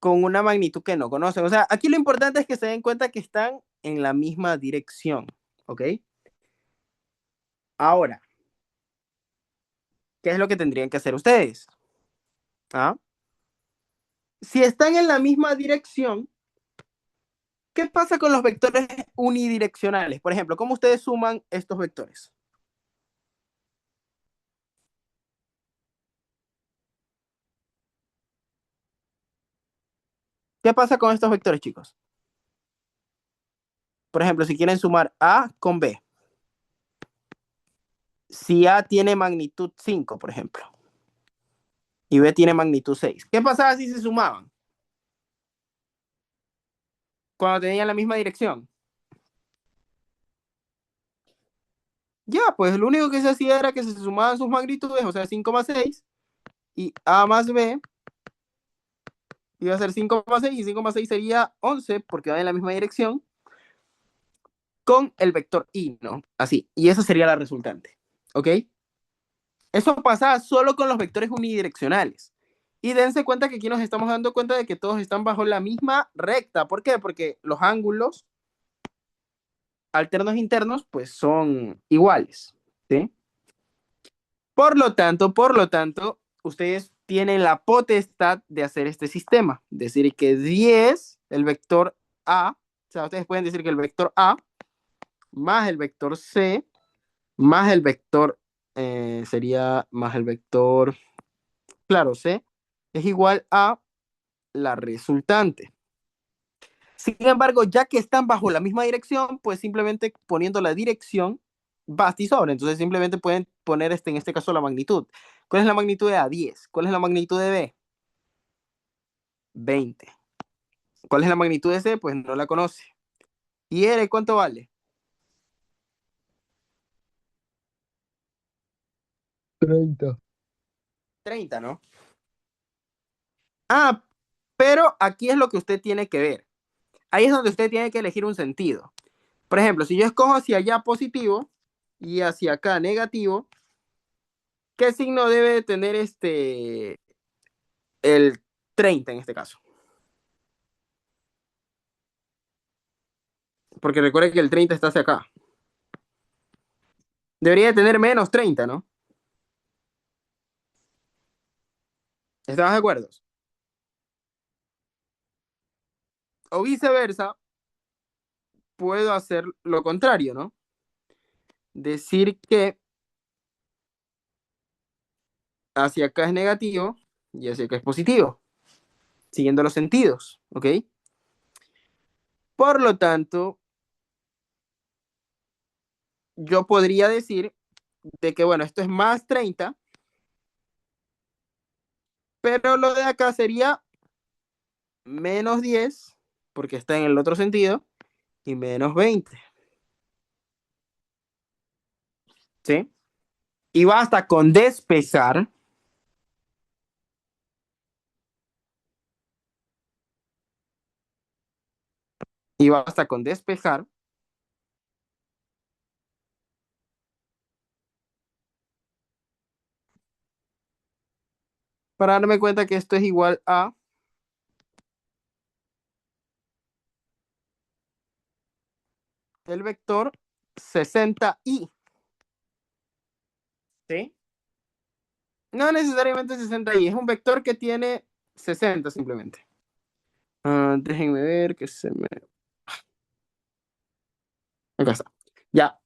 Con una magnitud que no conocen. O sea, aquí lo importante es que se den cuenta que están en la misma dirección. ¿Ok? Ahora, ¿qué es lo que tendrían que hacer ustedes? ¿Ah? Si están en la misma dirección, ¿qué pasa con los vectores unidireccionales? Por ejemplo, ¿cómo ustedes suman estos vectores? ¿Qué pasa con estos vectores, chicos? Por ejemplo, si quieren sumar A con B. Si A tiene magnitud 5, por ejemplo, y B tiene magnitud 6, ¿qué pasaba si se sumaban? Cuando tenían la misma dirección. Ya, pues lo único que se hacía era que se sumaban sus magnitudes, o sea, 5 más 6, y A más B iba a ser 5 más 6, y 5 más 6 sería 11, porque van en la misma dirección, con el vector I, ¿no? Así, y esa sería la resultante, ¿ok? Eso pasa solo con los vectores unidireccionales. Y dense cuenta que aquí nos estamos dando cuenta de que todos están bajo la misma recta. ¿Por qué? Porque los ángulos alternos internos pues son iguales, ¿sí? Por lo tanto, ustedes tienen la potestad de hacer este sistema. Decir que 10, el vector A, o sea, ustedes pueden decir que el vector A más el vector C más el vector, sería más el vector, claro, C, es igual a la resultante. Sin embargo, ya que están bajo la misma dirección, pues simplemente poniendo la dirección basta y sobra. Entonces simplemente pueden poner en este caso la magnitud. ¿Cuál es la magnitud de A? 10. ¿Cuál es la magnitud de B? 20. ¿Cuál es la magnitud de C? Pues no la conoce. ¿Y R cuánto vale? 30. 30, ¿no? Ah, pero aquí es lo que usted tiene que ver. Ahí es donde usted tiene que elegir un sentido. Por ejemplo, si yo escojo hacia allá positivo y hacia acá negativo, ¿qué signo debe tener el 30 en este caso? Porque recuerde que el 30 está hacia acá. Debería de tener menos 30, ¿no? ¿Estamos de acuerdo? O viceversa, puedo hacer lo contrario, ¿no? Decir que hacia acá es negativo y hacia acá es positivo, siguiendo los sentidos, ¿ok? Por lo tanto, yo podría decir de que, bueno, esto es más 30, pero lo de acá sería menos 10, porque está en el otro sentido, y menos 20, ¿sí? Y basta con despejar, y basta con despejar para darme cuenta que esto es igual a el vector 60i, ¿sí? No necesariamente 60i, es un vector que tiene 60 simplemente. Déjenme ver que se me... Acá está. Ya.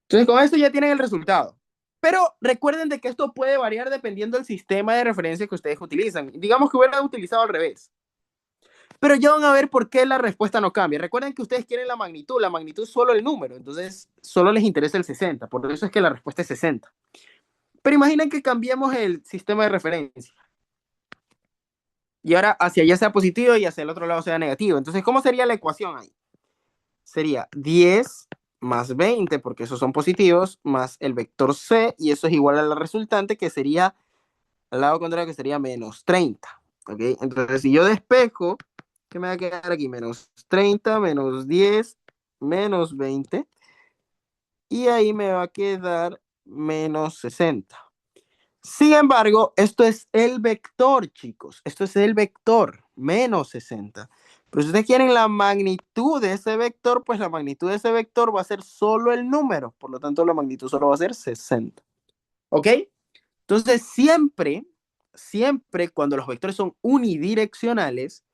Entonces con esto ya tienen el resultado. Pero recuerden de que esto puede variar dependiendo del sistema de referencia que ustedes utilizan. Digamos que hubieran utilizado al revés. Pero ya van a ver por qué la respuesta no cambia. Recuerden que ustedes quieren la magnitud es solo el número, entonces solo les interesa el 60, por eso es que la respuesta es 60. Pero imaginen que cambiemos el sistema de referencia. Y ahora hacia allá sea positivo y hacia el otro lado sea negativo. Entonces, ¿cómo sería la ecuación ahí? Sería 10 más 20, porque esos son positivos, más el vector C, y eso es igual a la resultante, que sería al lado contrario, que sería menos 30. ¿Ok? Entonces, si yo despejo, ¿qué me va a quedar aquí? Menos 30, menos 10, menos 20, y ahí me va a quedar menos 60. Sin embargo, esto es el vector, chicos. Esto es el vector, menos 60. Pero si ustedes quieren la magnitud de ese vector, pues la magnitud de ese vector va a ser solo el número. Por lo tanto, la magnitud solo va a ser 60. ¿Ok? Entonces, siempre cuando los vectores son unidireccionales,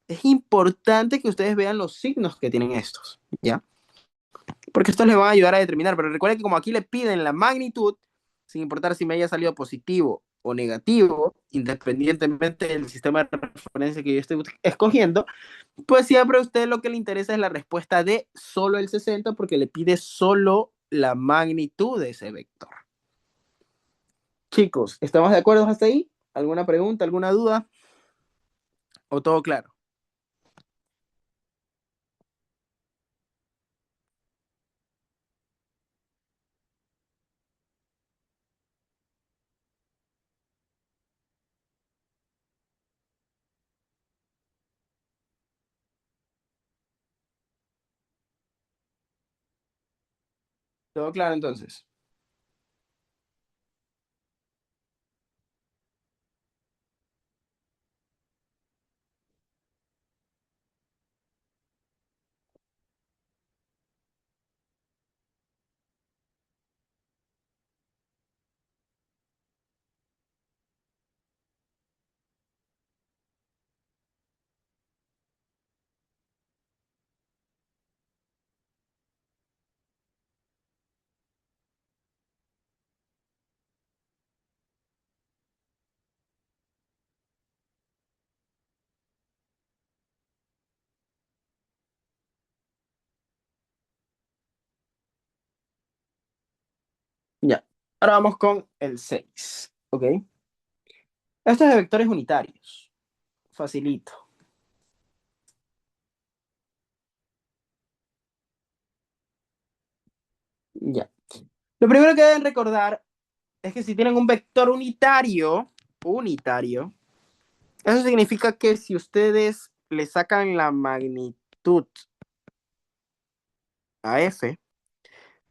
es importante que ustedes vean los signos que tienen estos, ¿ya? Porque estos les van a ayudar a determinar. Pero recuerden que como aquí le piden la magnitud, sin importar si me haya salido positivo o negativo, independientemente del sistema de referencia que yo esté escogiendo, pues siempre a usted lo que le interesa es la respuesta de solo el 60 porque le pide solo la magnitud de ese vector. Chicos, ¿estamos de acuerdo hasta ahí? ¿Alguna pregunta, alguna duda? ¿O todo claro? ¿Todo claro entonces? Ya. Ahora vamos con el 6. ¿Ok? Esto es de vectores unitarios. Facilito. Ya. Lo primero que deben recordar es que si tienen un vector unitario, eso significa que si ustedes le sacan la magnitud a f,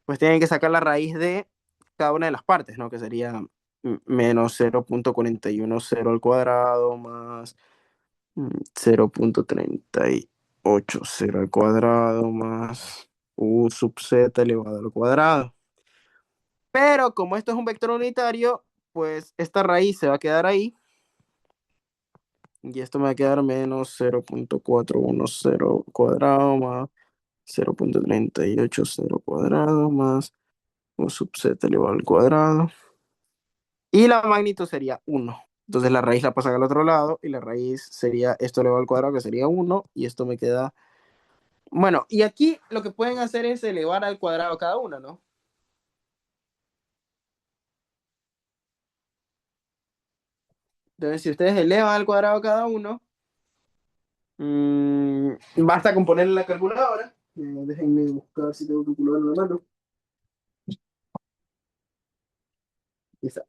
pues tienen que sacar la raíz de cada una de las partes, ¿no? Que sería menos 0.410 al cuadrado más 0.30 8, 0 al cuadrado más u sub z elevado al cuadrado. Pero como esto es un vector unitario, pues esta raíz se va a quedar ahí. Y esto me va a quedar menos 0.410 cuadrado más 0.380 cuadrado más u sub z elevado al cuadrado. Y la magnitud sería 1. Entonces la raíz la pasan al otro lado y la raíz sería esto elevado al cuadrado, que sería 1. Y esto me queda... Bueno, y aquí lo que pueden hacer es elevar al cuadrado cada una, ¿no? Entonces, si ustedes elevan al cuadrado cada uno, basta con ponerle la calculadora. Déjenme buscar si tengo calculadora en la mano. Ahí está.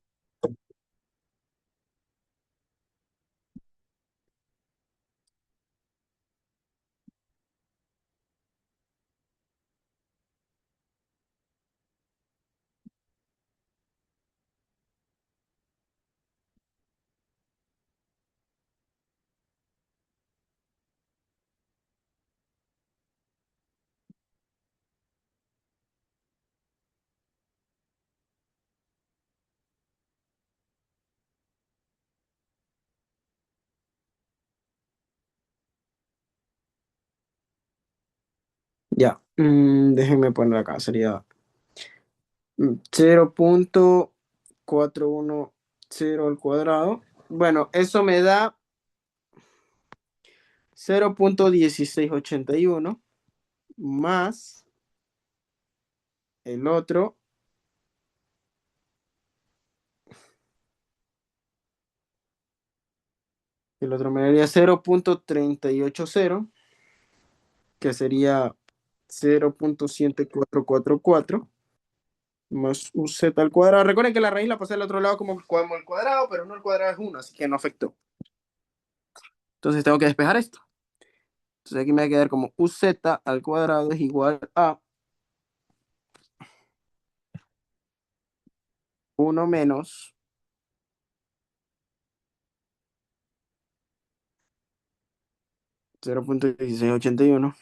Ya, déjenme poner acá, sería 0.410 al cuadrado. Bueno, eso me da 0.1681 más el otro, me daría 0.380, que sería 0.7444 más uz al cuadrado. Recuerden que la raíz la pasé al otro lado como el cuadrado, pero no, el cuadrado es 1, así que no afectó. Entonces tengo que despejar esto. Entonces aquí me va a quedar como uz al cuadrado es igual a 1 menos 0.1681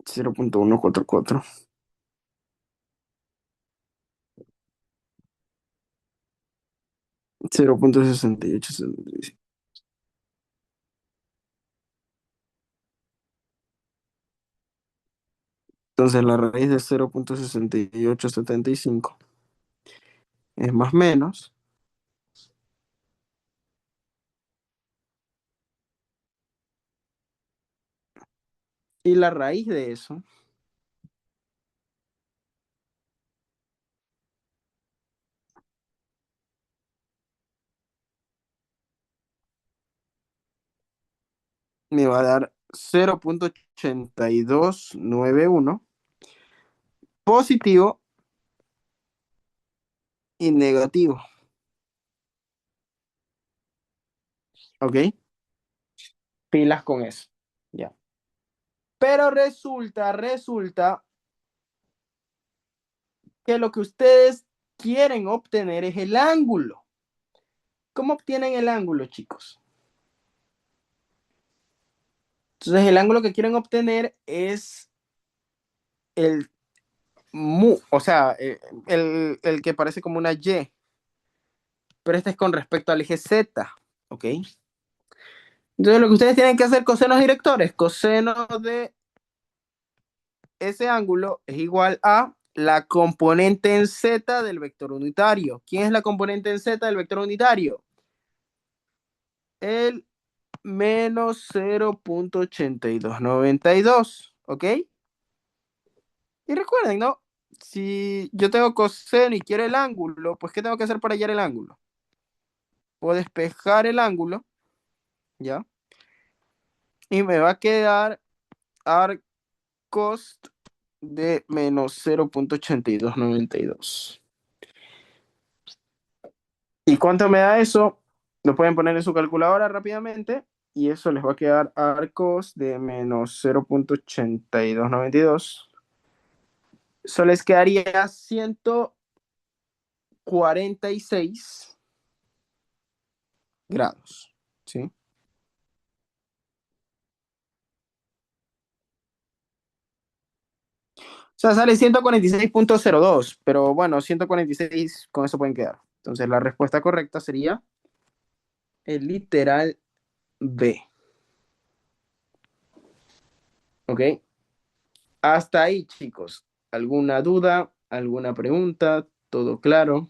0.144 0.6875. Entonces la raíz de 0.6875 es más menos, y la raíz de eso me va a dar 0.8291 positivo y negativo. ¿Ok? Pilas con eso. Ya. Pero resulta que lo que ustedes quieren obtener es el ángulo. ¿Cómo obtienen el ángulo, chicos? Entonces, el ángulo que quieren obtener es el mu, o sea, el que parece como una Y, pero este es con respecto al eje Z, ¿ok? Entonces, lo que ustedes tienen que hacer, cosenos directores, coseno de ese ángulo es igual a la componente en Z del vector unitario. ¿Quién es la componente en Z del vector unitario? El menos 0.8292, ¿ok? Y recuerden, ¿no? Si yo tengo coseno y quiero el ángulo, pues ¿qué tengo que hacer para hallar el ángulo? Puedo despejar el ángulo, ¿ya? Y me va a quedar arc cost de menos 0.8292. ¿Y cuánto me da eso? Lo pueden poner en su calculadora rápidamente y eso les va a quedar arcos de menos 0.8292. Eso les quedaría 146 grados, ¿sí? O sea, sale 146,02, pero bueno, 146 con eso pueden quedar. Entonces la respuesta correcta sería el literal B, ¿ok? Hasta ahí, chicos. ¿Alguna duda? ¿Alguna pregunta? ¿Todo claro?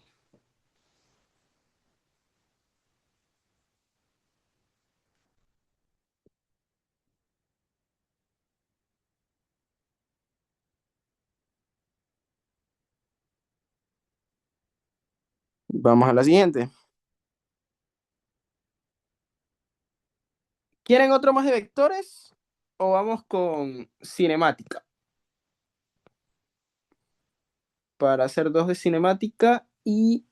Vamos a la siguiente. ¿Quieren otro más de vectores? ¿O vamos con cinemática? Para hacer dos de cinemática y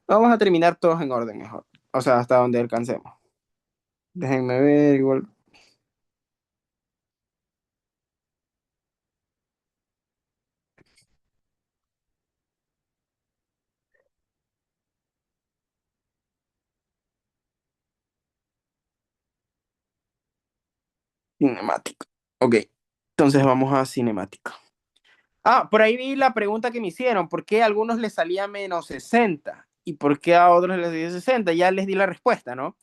vamos a terminar todos en orden mejor. O sea, hasta donde alcancemos. Déjenme ver igual. Cinemática. Ok. Entonces vamos a cinemática. Ah, por ahí vi la pregunta que me hicieron. ¿Por qué a algunos les salía menos 60? ¿Y por qué a otros les dio 60? Ya les di la respuesta, ¿no?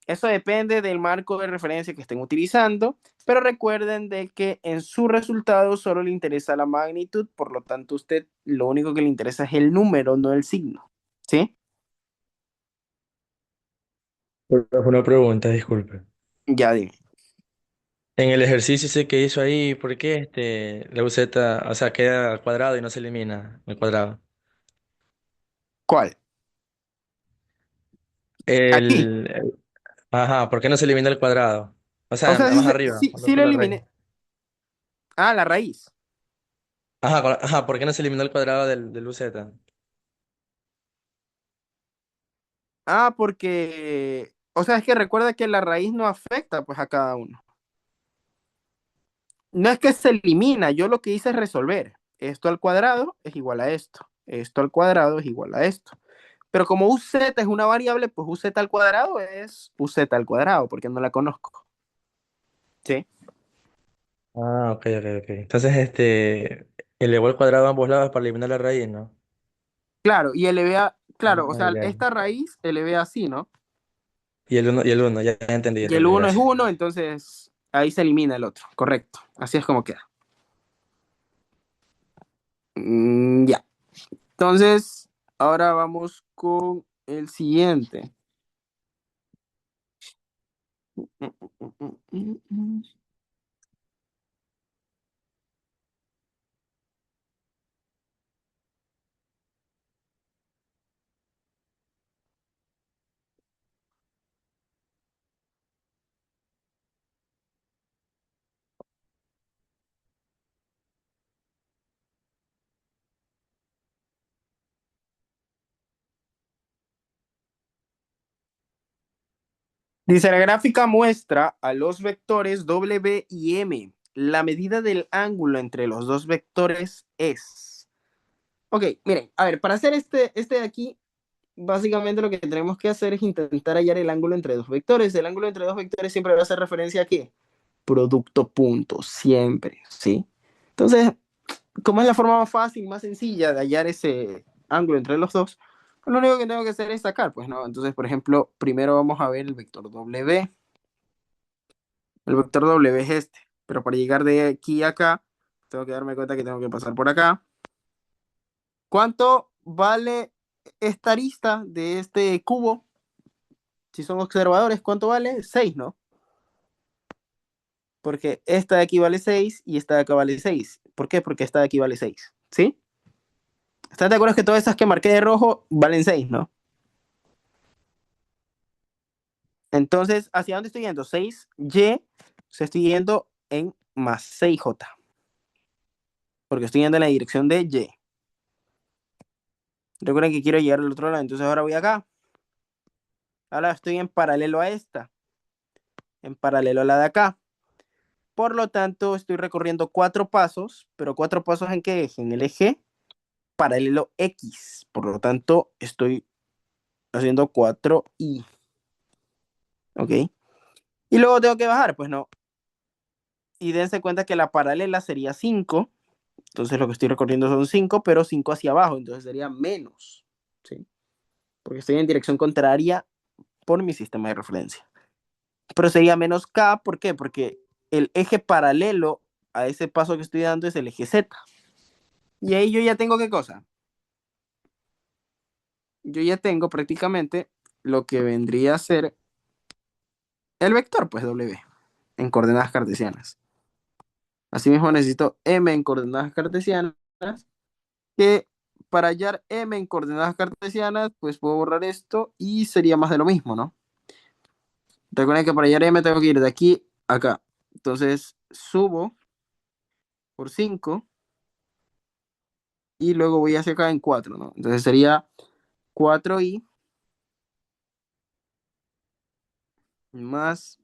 Eso depende del marco de referencia que estén utilizando, pero recuerden de que en su resultado solo le interesa la magnitud, por lo tanto usted lo único que le interesa es el número, no el signo. ¿Sí? Una pregunta, disculpe. Ya dime. En el ejercicio ese que hizo ahí, ¿por qué la UZ, o sea, queda al cuadrado y no se elimina el cuadrado? ¿Cuál? Aquí. Ajá, ¿por qué no se elimina el cuadrado? O O sea, sea, más arriba, sí por lo la raíz. eliminé. Ah, la raíz. Ajá, ajá, ¿por qué no se eliminó el cuadrado del UZ? Ah, porque, o sea, es que recuerda que la raíz no afecta pues a cada uno. No es que se elimina, yo lo que hice es resolver. Esto al cuadrado es igual a esto. Esto al cuadrado es igual a esto. Pero como UZ es una variable, pues UZ al cuadrado es UZ al cuadrado, porque no la conozco. ¿Sí? Ah, ok, ok, ok. Entonces, elevó el cuadrado a ambos lados para eliminar la raíz, ¿no? Claro, y eleva, claro, o Ah, sea, ya. esta raíz eleve así, ¿no? Y el uno, ya entendí, ya Y el entendí, uno es gracias. uno, entonces ahí se elimina el otro. Correcto. Así es como queda. Ya. Entonces, ahora vamos con el siguiente. Dice, la gráfica muestra a los vectores W y M. La medida del ángulo entre los dos vectores es. Ok, miren, a ver, para hacer este de aquí, básicamente lo que tenemos que hacer es intentar hallar el ángulo entre dos vectores. El ángulo entre dos vectores siempre va a hacer referencia a qué? Producto punto, siempre, ¿sí? Entonces, como es la forma más fácil, más sencilla de hallar ese ángulo entre los dos, pues lo único que tengo que hacer es sacar, pues, ¿no? Entonces, por ejemplo, primero vamos a ver el vector W. El vector W es este, pero para llegar de aquí a acá, tengo que darme cuenta que tengo que pasar por acá. ¿Cuánto vale esta arista de este cubo? Si son observadores, ¿cuánto vale? 6, ¿no? Porque esta de aquí vale 6 y esta de acá vale 6. ¿Por qué? Porque esta de aquí vale 6. ¿Sí? ¿Estás de acuerdo que todas esas que marqué de rojo valen 6, ¿no? Entonces, ¿hacia dónde estoy yendo? 6y, o sea, estoy yendo en más 6j, porque estoy yendo en la dirección de y. Recuerden que quiero llegar al otro lado, entonces ahora voy acá. Ahora estoy en paralelo a esta, en paralelo a la de acá. Por lo tanto, estoy recorriendo 4 pasos, pero 4 pasos ¿en qué eje? En el eje paralelo X. Por lo tanto, estoy haciendo 4i. ¿Ok? Y luego tengo que bajar, pues no. Y dense cuenta que la paralela sería 5. Entonces lo que estoy recorriendo son 5, pero 5 hacia abajo. Entonces sería menos. ¿Sí? Porque estoy en dirección contraria por mi sistema de referencia. Pero sería menos k, ¿por qué? Porque el eje paralelo a ese paso que estoy dando es el eje z. Y ahí yo ya tengo, ¿qué cosa? Yo ya tengo prácticamente lo que vendría a ser el vector, pues w, en coordenadas cartesianas. Asimismo necesito m en coordenadas cartesianas, que para hallar m en coordenadas cartesianas, pues puedo borrar esto y sería más de lo mismo, ¿no? Recuerden que para hallar m tengo que ir de aquí a acá. Entonces subo por 5 y luego voy hacia acá en 4, ¿no? Entonces sería 4i más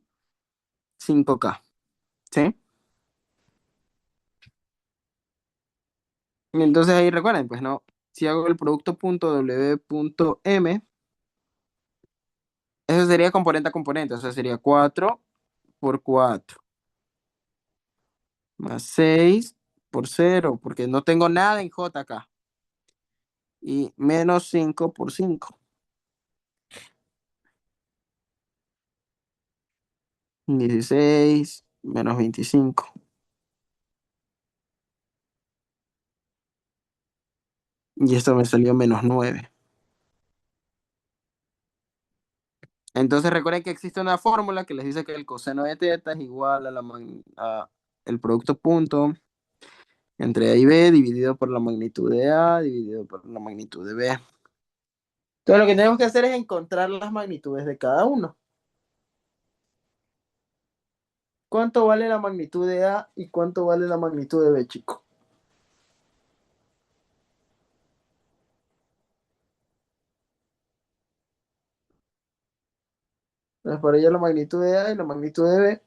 5k, ¿sí? Y entonces ahí recuerden, pues no, si hago el producto punto w punto m, eso sería componente a componente, o sea, sería 4 por 4 más 6 por 0, porque no tengo nada en j acá, y menos 5 por 5. 16 menos 25. Y esto me salió menos 9. Entonces recuerden que existe una fórmula que les dice que el coseno de teta es igual a el producto punto entre A y B dividido por la magnitud de A dividido por la magnitud de B. Entonces lo que tenemos que hacer es encontrar las magnitudes de cada uno. ¿Cuánto vale la magnitud de A y cuánto vale la magnitud de B, chico? Entonces para ella la magnitud de A y la magnitud de B.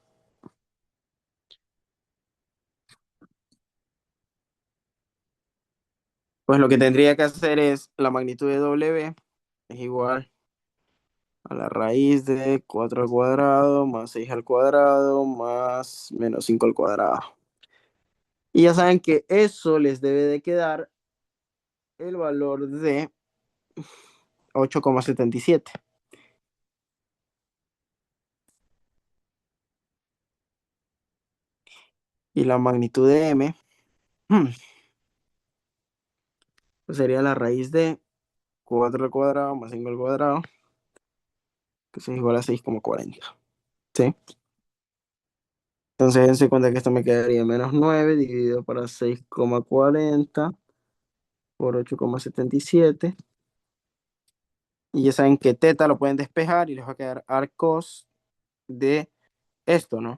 Pues lo que tendría que hacer es la magnitud de W es igual a la raíz de 4 al cuadrado más 6 al cuadrado más menos 5 al cuadrado. Y ya saben que eso les debe de quedar el valor de 8,77. Y la magnitud de M pues sería la raíz de 4 al cuadrado más 5 al cuadrado, que es igual a 6,40. ¿Sí? Entonces dense cuenta que esto me quedaría menos 9 dividido para 6,40 por 8,77. Y ya saben que teta lo pueden despejar y les va a quedar arcos de esto, ¿no?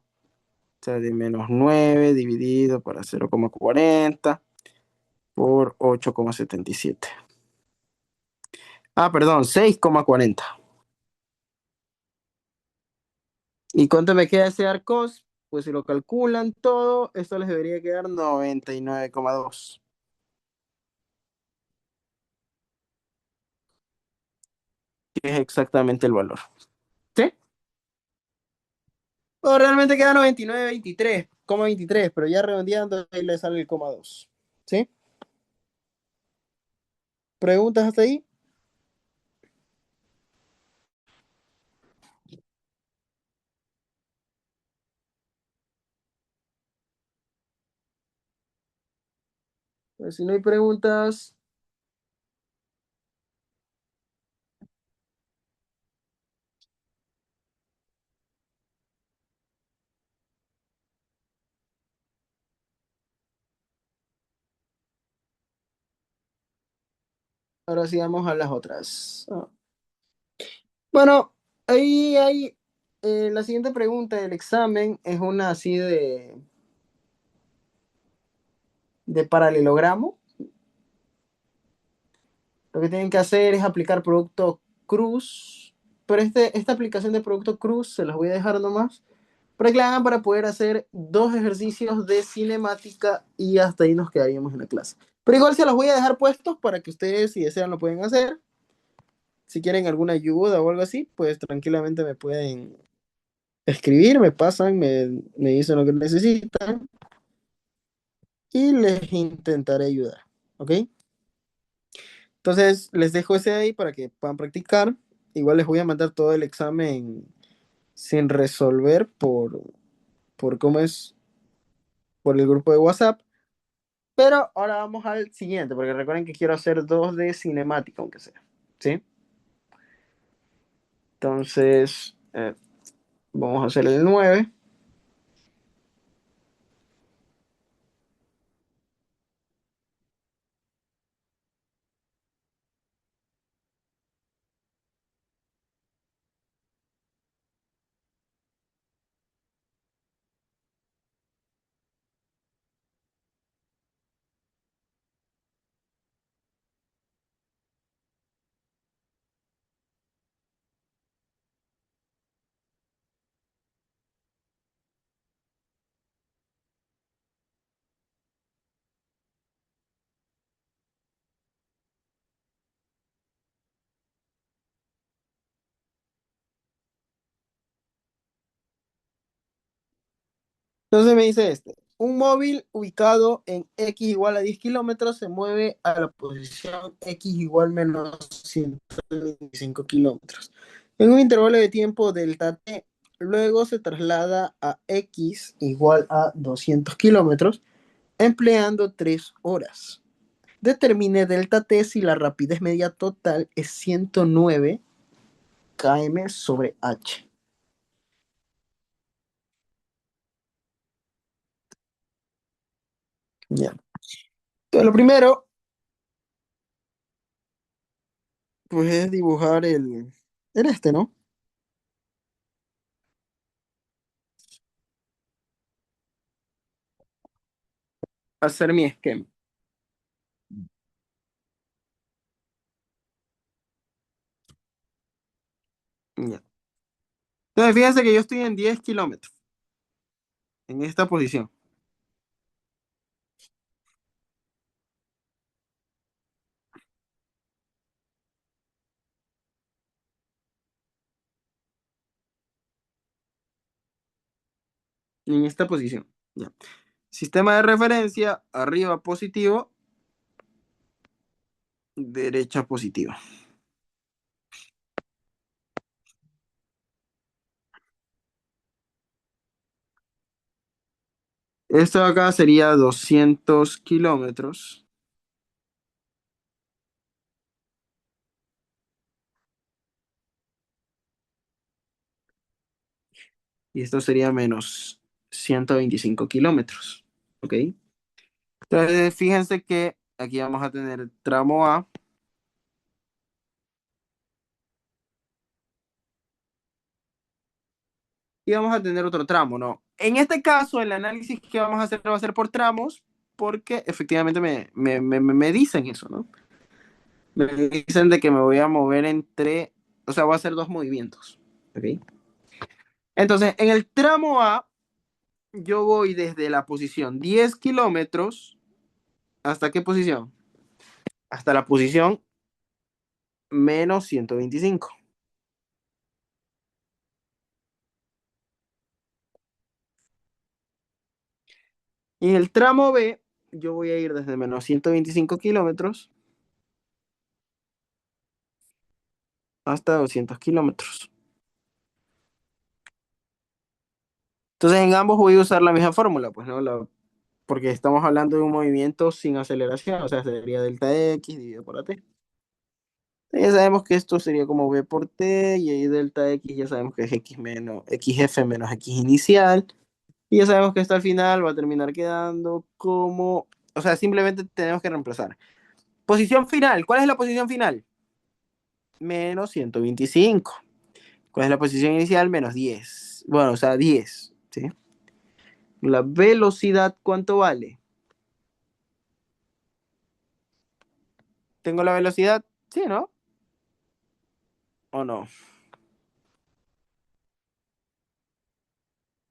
O sea, de menos 9 dividido para 0,40 por 8,77. Ah, perdón, 6,40. ¿Y cuánto me queda ese arcos? Pues si lo calculan todo, esto les debería quedar 99,2. Que es exactamente el valor. ¿Sí? O realmente queda 99,23, pero ya redondeando ahí le sale el coma 2. ¿Sí? ¿Preguntas hasta ahí? Pues si no hay preguntas, ahora sí vamos a las otras. Bueno, ahí hay la siguiente pregunta del examen es una así de paralelogramo. Lo que tienen que hacer es aplicar producto cruz, pero esta aplicación de producto cruz se las voy a dejar nomás para que la hagan para poder hacer 2 ejercicios de cinemática y hasta ahí nos quedaríamos en la clase. Pero igual se los voy a dejar puestos para que ustedes, si desean, lo pueden hacer. Si quieren alguna ayuda o algo así, pues tranquilamente me pueden escribir, me pasan, me dicen lo que necesitan y les intentaré ayudar. ¿Ok? Entonces, les dejo ese ahí para que puedan practicar. Igual les voy a mandar todo el examen sin resolver por cómo es, por el grupo de WhatsApp. Pero ahora vamos al siguiente, porque recuerden que quiero hacer dos de cinemática, aunque sea. ¿Sí? Entonces, vamos a hacer el 9. Entonces me dice este. Un móvil ubicado en X igual a 10 kilómetros se mueve a la posición X igual menos 125 kilómetros. En un intervalo de tiempo delta T, luego se traslada a X igual a 200 kilómetros, empleando 3 horas. Determine delta T si la rapidez media total es 109 km sobre H. Ya. Entonces, lo primero, pues es dibujar el este, ¿no? Hacer mi esquema. Ya. Entonces, fíjense que yo estoy en 10 kilómetros, en esta posición. En esta posición. Ya. Sistema de referencia, arriba positivo, derecha positiva. Esto de acá sería 200 kilómetros. Y esto sería menos 125 kilómetros. ¿Ok? Entonces, fíjense que aquí vamos a tener tramo A. Y vamos a tener otro tramo, ¿no? En este caso, el análisis que vamos a hacer va a ser por tramos, porque efectivamente me dicen eso, ¿no? Me dicen de que me voy a mover entre, o sea, voy a hacer dos movimientos, ¿ok? Entonces, en el tramo A, yo voy desde la posición 10 kilómetros, ¿hasta qué posición? Hasta la posición menos 125. Y en el tramo B, yo voy a ir desde menos 125 kilómetros hasta 200 kilómetros. Entonces, en ambos voy a usar la misma fórmula, pues, ¿no? Porque estamos hablando de un movimiento sin aceleración, o sea, sería delta X dividido por AT. Ya sabemos que esto sería como B por T, y ahí delta X ya sabemos que es X menos XF menos X inicial, y ya sabemos que esto al final va a terminar quedando como, o sea, simplemente tenemos que reemplazar. Posición final, ¿cuál es la posición final? Menos 125. ¿Cuál es la posición inicial? Menos 10. Bueno, o sea, 10, ¿sí? La velocidad, ¿cuánto vale? ¿Tengo la velocidad? Sí, ¿no? ¿O no?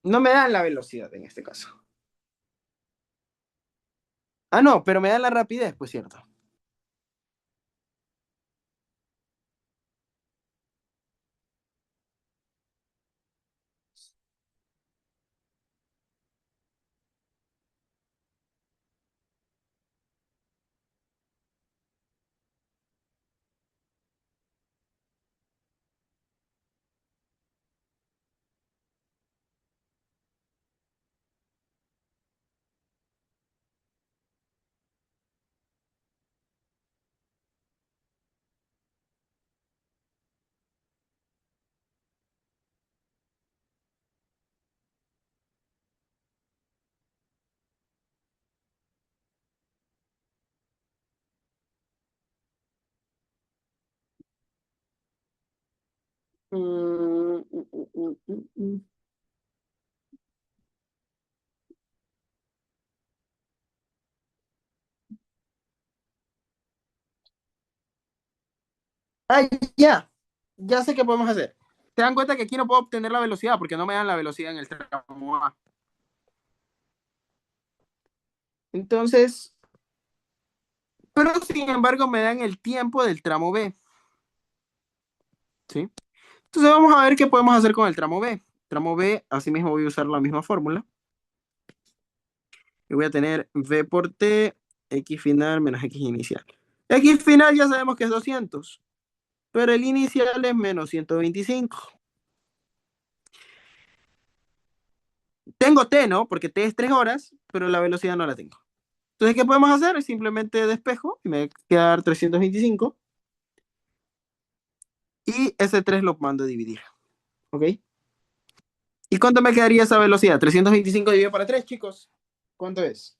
No me dan la velocidad en este caso. Ah, no, pero me da la rapidez, pues cierto. Mm, mm, mm, mm, mm. Ah, ya. Ya sé qué podemos hacer. Se dan cuenta que aquí no puedo obtener la velocidad porque no me dan la velocidad en el tramo A. Entonces, pero sin embargo me dan el tiempo del tramo B. ¿Sí? Entonces vamos a ver qué podemos hacer con el tramo B. Tramo B, así mismo voy a usar la misma fórmula. Y voy a tener V por T, X final menos X inicial. X final ya sabemos que es 200, pero el inicial es menos 125. Tengo T, ¿no? Porque T es 3 horas, pero la velocidad no la tengo. Entonces, ¿qué podemos hacer? Simplemente despejo y me va a quedar 325 y ese 3 lo mando a dividir. ¿Ok? ¿Y cuánto me quedaría esa velocidad? 325 dividido para 3, chicos. ¿Cuánto es?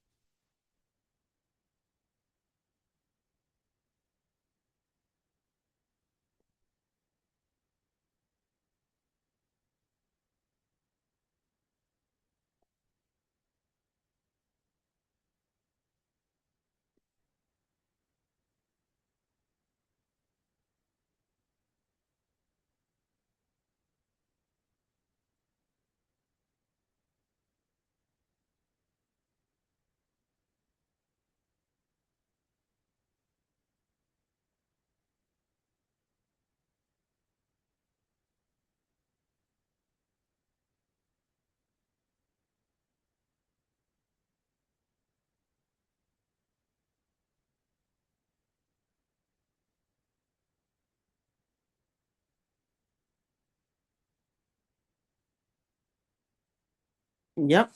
¿Ya?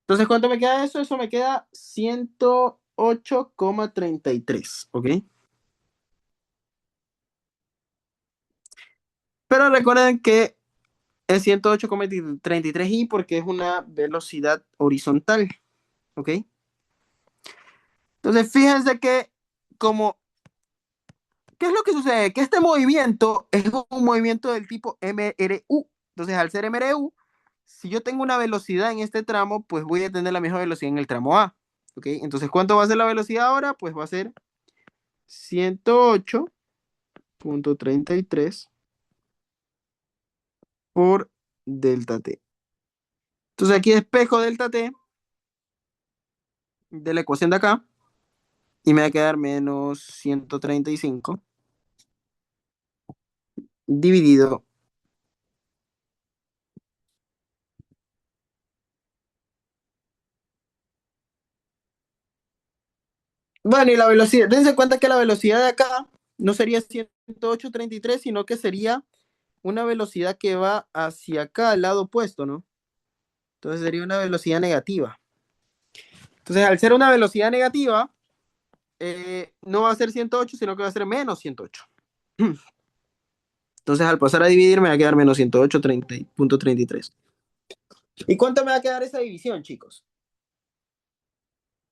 Entonces, ¿cuánto me queda eso? Eso me queda 108,33. ¿Ok? Pero recuerden que es 108,33 y porque es una velocidad horizontal. ¿Ok? Entonces, fíjense que como, ¿qué es lo que sucede? Que este movimiento es un movimiento del tipo MRU. Entonces, al ser MRU, si yo tengo una velocidad en este tramo, pues voy a tener la misma velocidad en el tramo A. ¿Ok? Entonces, ¿cuánto va a ser la velocidad ahora? Pues va a ser 108,33 por delta T. Entonces, aquí despejo delta T de la ecuación de acá y me va a quedar menos 135 dividido. Bueno, y la velocidad, dense cuenta que la velocidad de acá no sería 108,33, sino que sería una velocidad que va hacia acá, al lado opuesto, ¿no? Entonces sería una velocidad negativa. Entonces, al ser una velocidad negativa, no va a ser 108, sino que va a ser menos 108. Entonces, al pasar a dividir, me va a quedar menos 108,33. ¿Y cuánto me va a quedar esa división, chicos?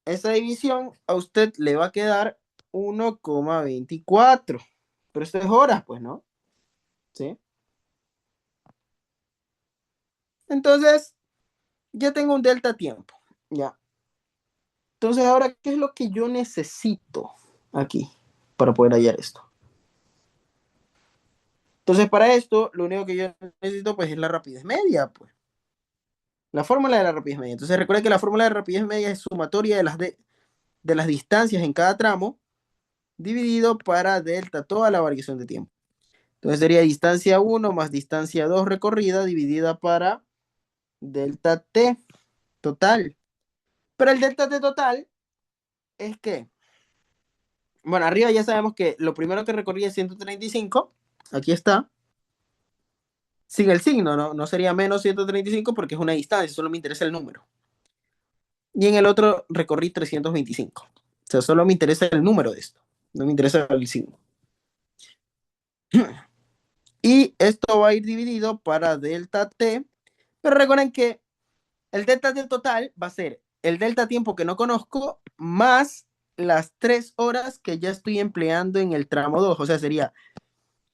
Esa división a usted le va a quedar 1,24. Pero esto es horas, pues, ¿no? ¿Sí? Entonces, ya tengo un delta tiempo. Ya. Entonces, ahora, ¿qué es lo que yo necesito aquí para poder hallar esto? Entonces, para esto, lo único que yo necesito, pues, es la rapidez media, pues. La fórmula de la rapidez media. Entonces, recuerda que la fórmula de rapidez media es sumatoria de las de las distancias en cada tramo dividido para delta, toda la variación de tiempo. Entonces sería distancia 1 más distancia 2 recorrida dividida para delta t total. Pero el delta t total es que, bueno, arriba ya sabemos que lo primero que recorrí es 135, aquí está, sin el signo, ¿no? No sería menos 135 porque es una distancia, solo me interesa el número. Y en el otro recorrí 325. O sea, solo me interesa el número de esto, no me interesa el signo. Y esto va a ir dividido para delta t, pero recuerden que el delta t total va a ser el delta tiempo que no conozco más las 3 horas que ya estoy empleando en el tramo 2. O sea, sería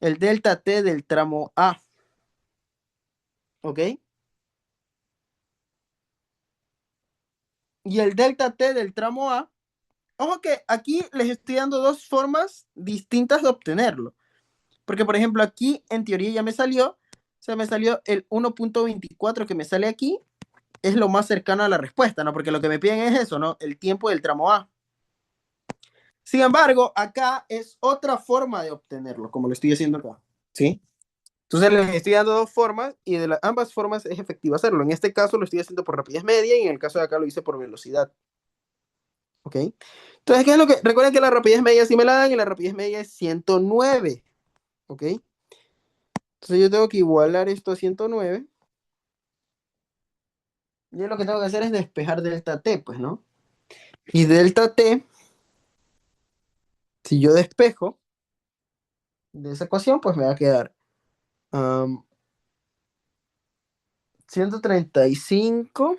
el delta t del tramo A. ¿Ok? Y el delta t del tramo A. Ojo que aquí les estoy dando dos formas distintas de obtenerlo. Porque, por ejemplo, aquí en teoría ya me salió. O sea, me salió el 1.24 que me sale aquí. Es lo más cercano a la respuesta, ¿no? Porque lo que me piden es eso, ¿no? El tiempo del tramo A. Sin embargo, acá es otra forma de obtenerlo, como lo estoy haciendo acá. ¿Sí? Entonces les estoy dando dos formas y de ambas formas es efectivo hacerlo. En este caso lo estoy haciendo por rapidez media y en el caso de acá lo hice por velocidad. ¿Ok? Entonces, ¿qué es lo que? Recuerden que la rapidez media sí me la dan y la rapidez media es 109. ¿Ok? Entonces yo tengo que igualar esto a 109. Y lo que tengo que hacer es despejar delta t, pues, ¿no? Y delta t, si yo despejo de esa ecuación, pues me va a quedar 135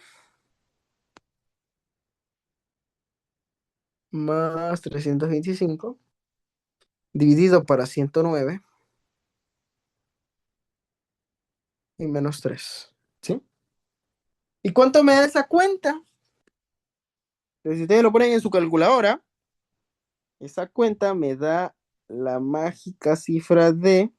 más 325 dividido para 109 y menos 3. ¿Sí? ¿Y cuánto me da esa cuenta? Entonces, si ustedes lo ponen en su calculadora, esa cuenta me da la mágica cifra de 1.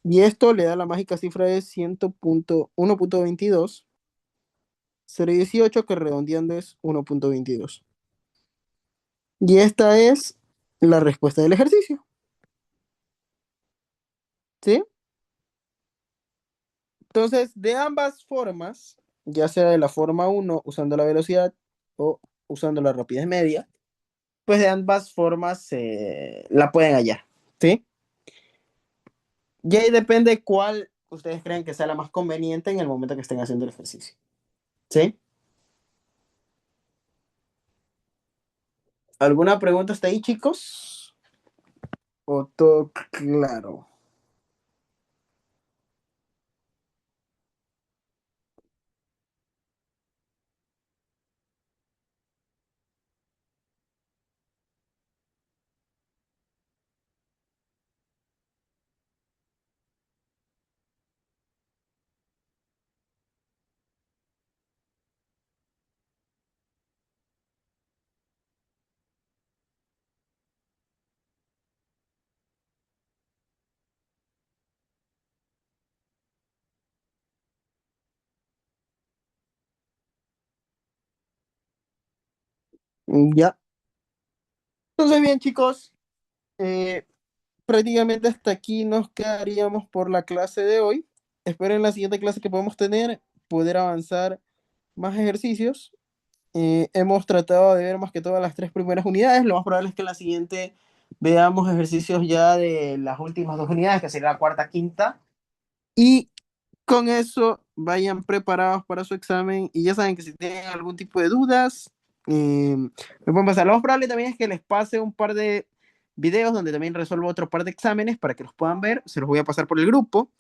Y esto le da la mágica cifra de 100.1.22. 0.18 que redondeando es 1.22. Y esta es la respuesta del ejercicio. ¿Sí? Entonces, de ambas formas, ya sea de la forma 1 usando la velocidad o usando la rapidez media, pues de ambas formas la pueden hallar. ¿Sí? Y ahí depende cuál ustedes creen que sea la más conveniente en el momento que estén haciendo el ejercicio. ¿Sí? ¿Alguna pregunta hasta ahí, chicos? ¿O todo claro? Ya. Entonces, bien, chicos, eh, prácticamente hasta aquí nos quedaríamos por la clase de hoy. Espero en la siguiente clase que podemos tener poder avanzar más ejercicios. Hemos tratado de ver más que todas las 3 primeras unidades. Lo más probable es que en la siguiente veamos ejercicios ya de las últimas 2 unidades, que sería la cuarta, quinta. Y con eso vayan preparados para su examen. Y ya saben que si tienen algún tipo de dudas, me pueden pasar. Lo más probable también es que les pase un par de videos donde también resuelvo otro par de exámenes para que los puedan ver. Se los voy a pasar por el grupo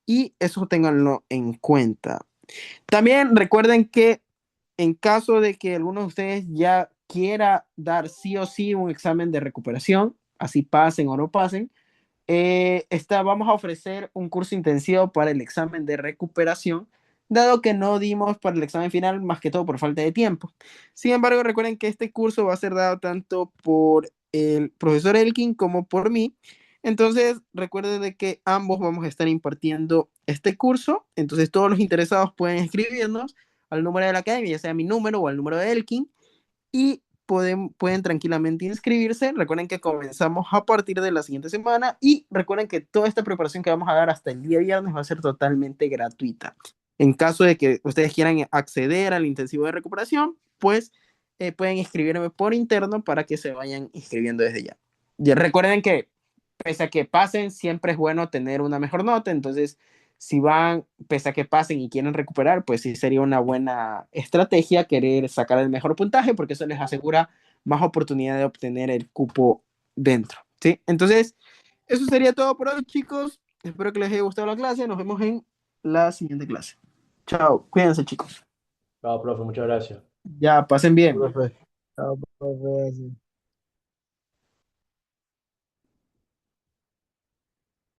y eso ténganlo en cuenta. También recuerden que en caso de que alguno de ustedes ya quiera dar sí o sí un examen de recuperación, así pasen o no pasen, vamos a ofrecer un curso intensivo para el examen de recuperación dado que no dimos para el examen final, más que todo por falta de tiempo. Sin embargo, recuerden que este curso va a ser dado tanto por el profesor Elkin como por mí. Entonces, recuerden de que ambos vamos a estar impartiendo este curso. Entonces, todos los interesados pueden escribirnos al número de la academia, ya sea mi número o al número de Elkin, y pueden tranquilamente inscribirse. Recuerden que comenzamos a partir de la siguiente semana y recuerden que toda esta preparación que vamos a dar hasta el día viernes va a ser totalmente gratuita. En caso de que ustedes quieran acceder al intensivo de recuperación, pues pueden escribirme por interno para que se vayan inscribiendo desde ya. Y recuerden que pese a que pasen, siempre es bueno tener una mejor nota. Entonces, si van, pese a que pasen y quieren recuperar, pues sí sería una buena estrategia querer sacar el mejor puntaje, porque eso les asegura más oportunidad de obtener el cupo dentro, ¿sí? Entonces, eso sería todo por hoy, chicos. Espero que les haya gustado la clase. Nos vemos en la siguiente clase. Chao, cuídense, chicos. Chao, profe, muchas gracias. Ya, pasen bien. Profe. Chao, profe.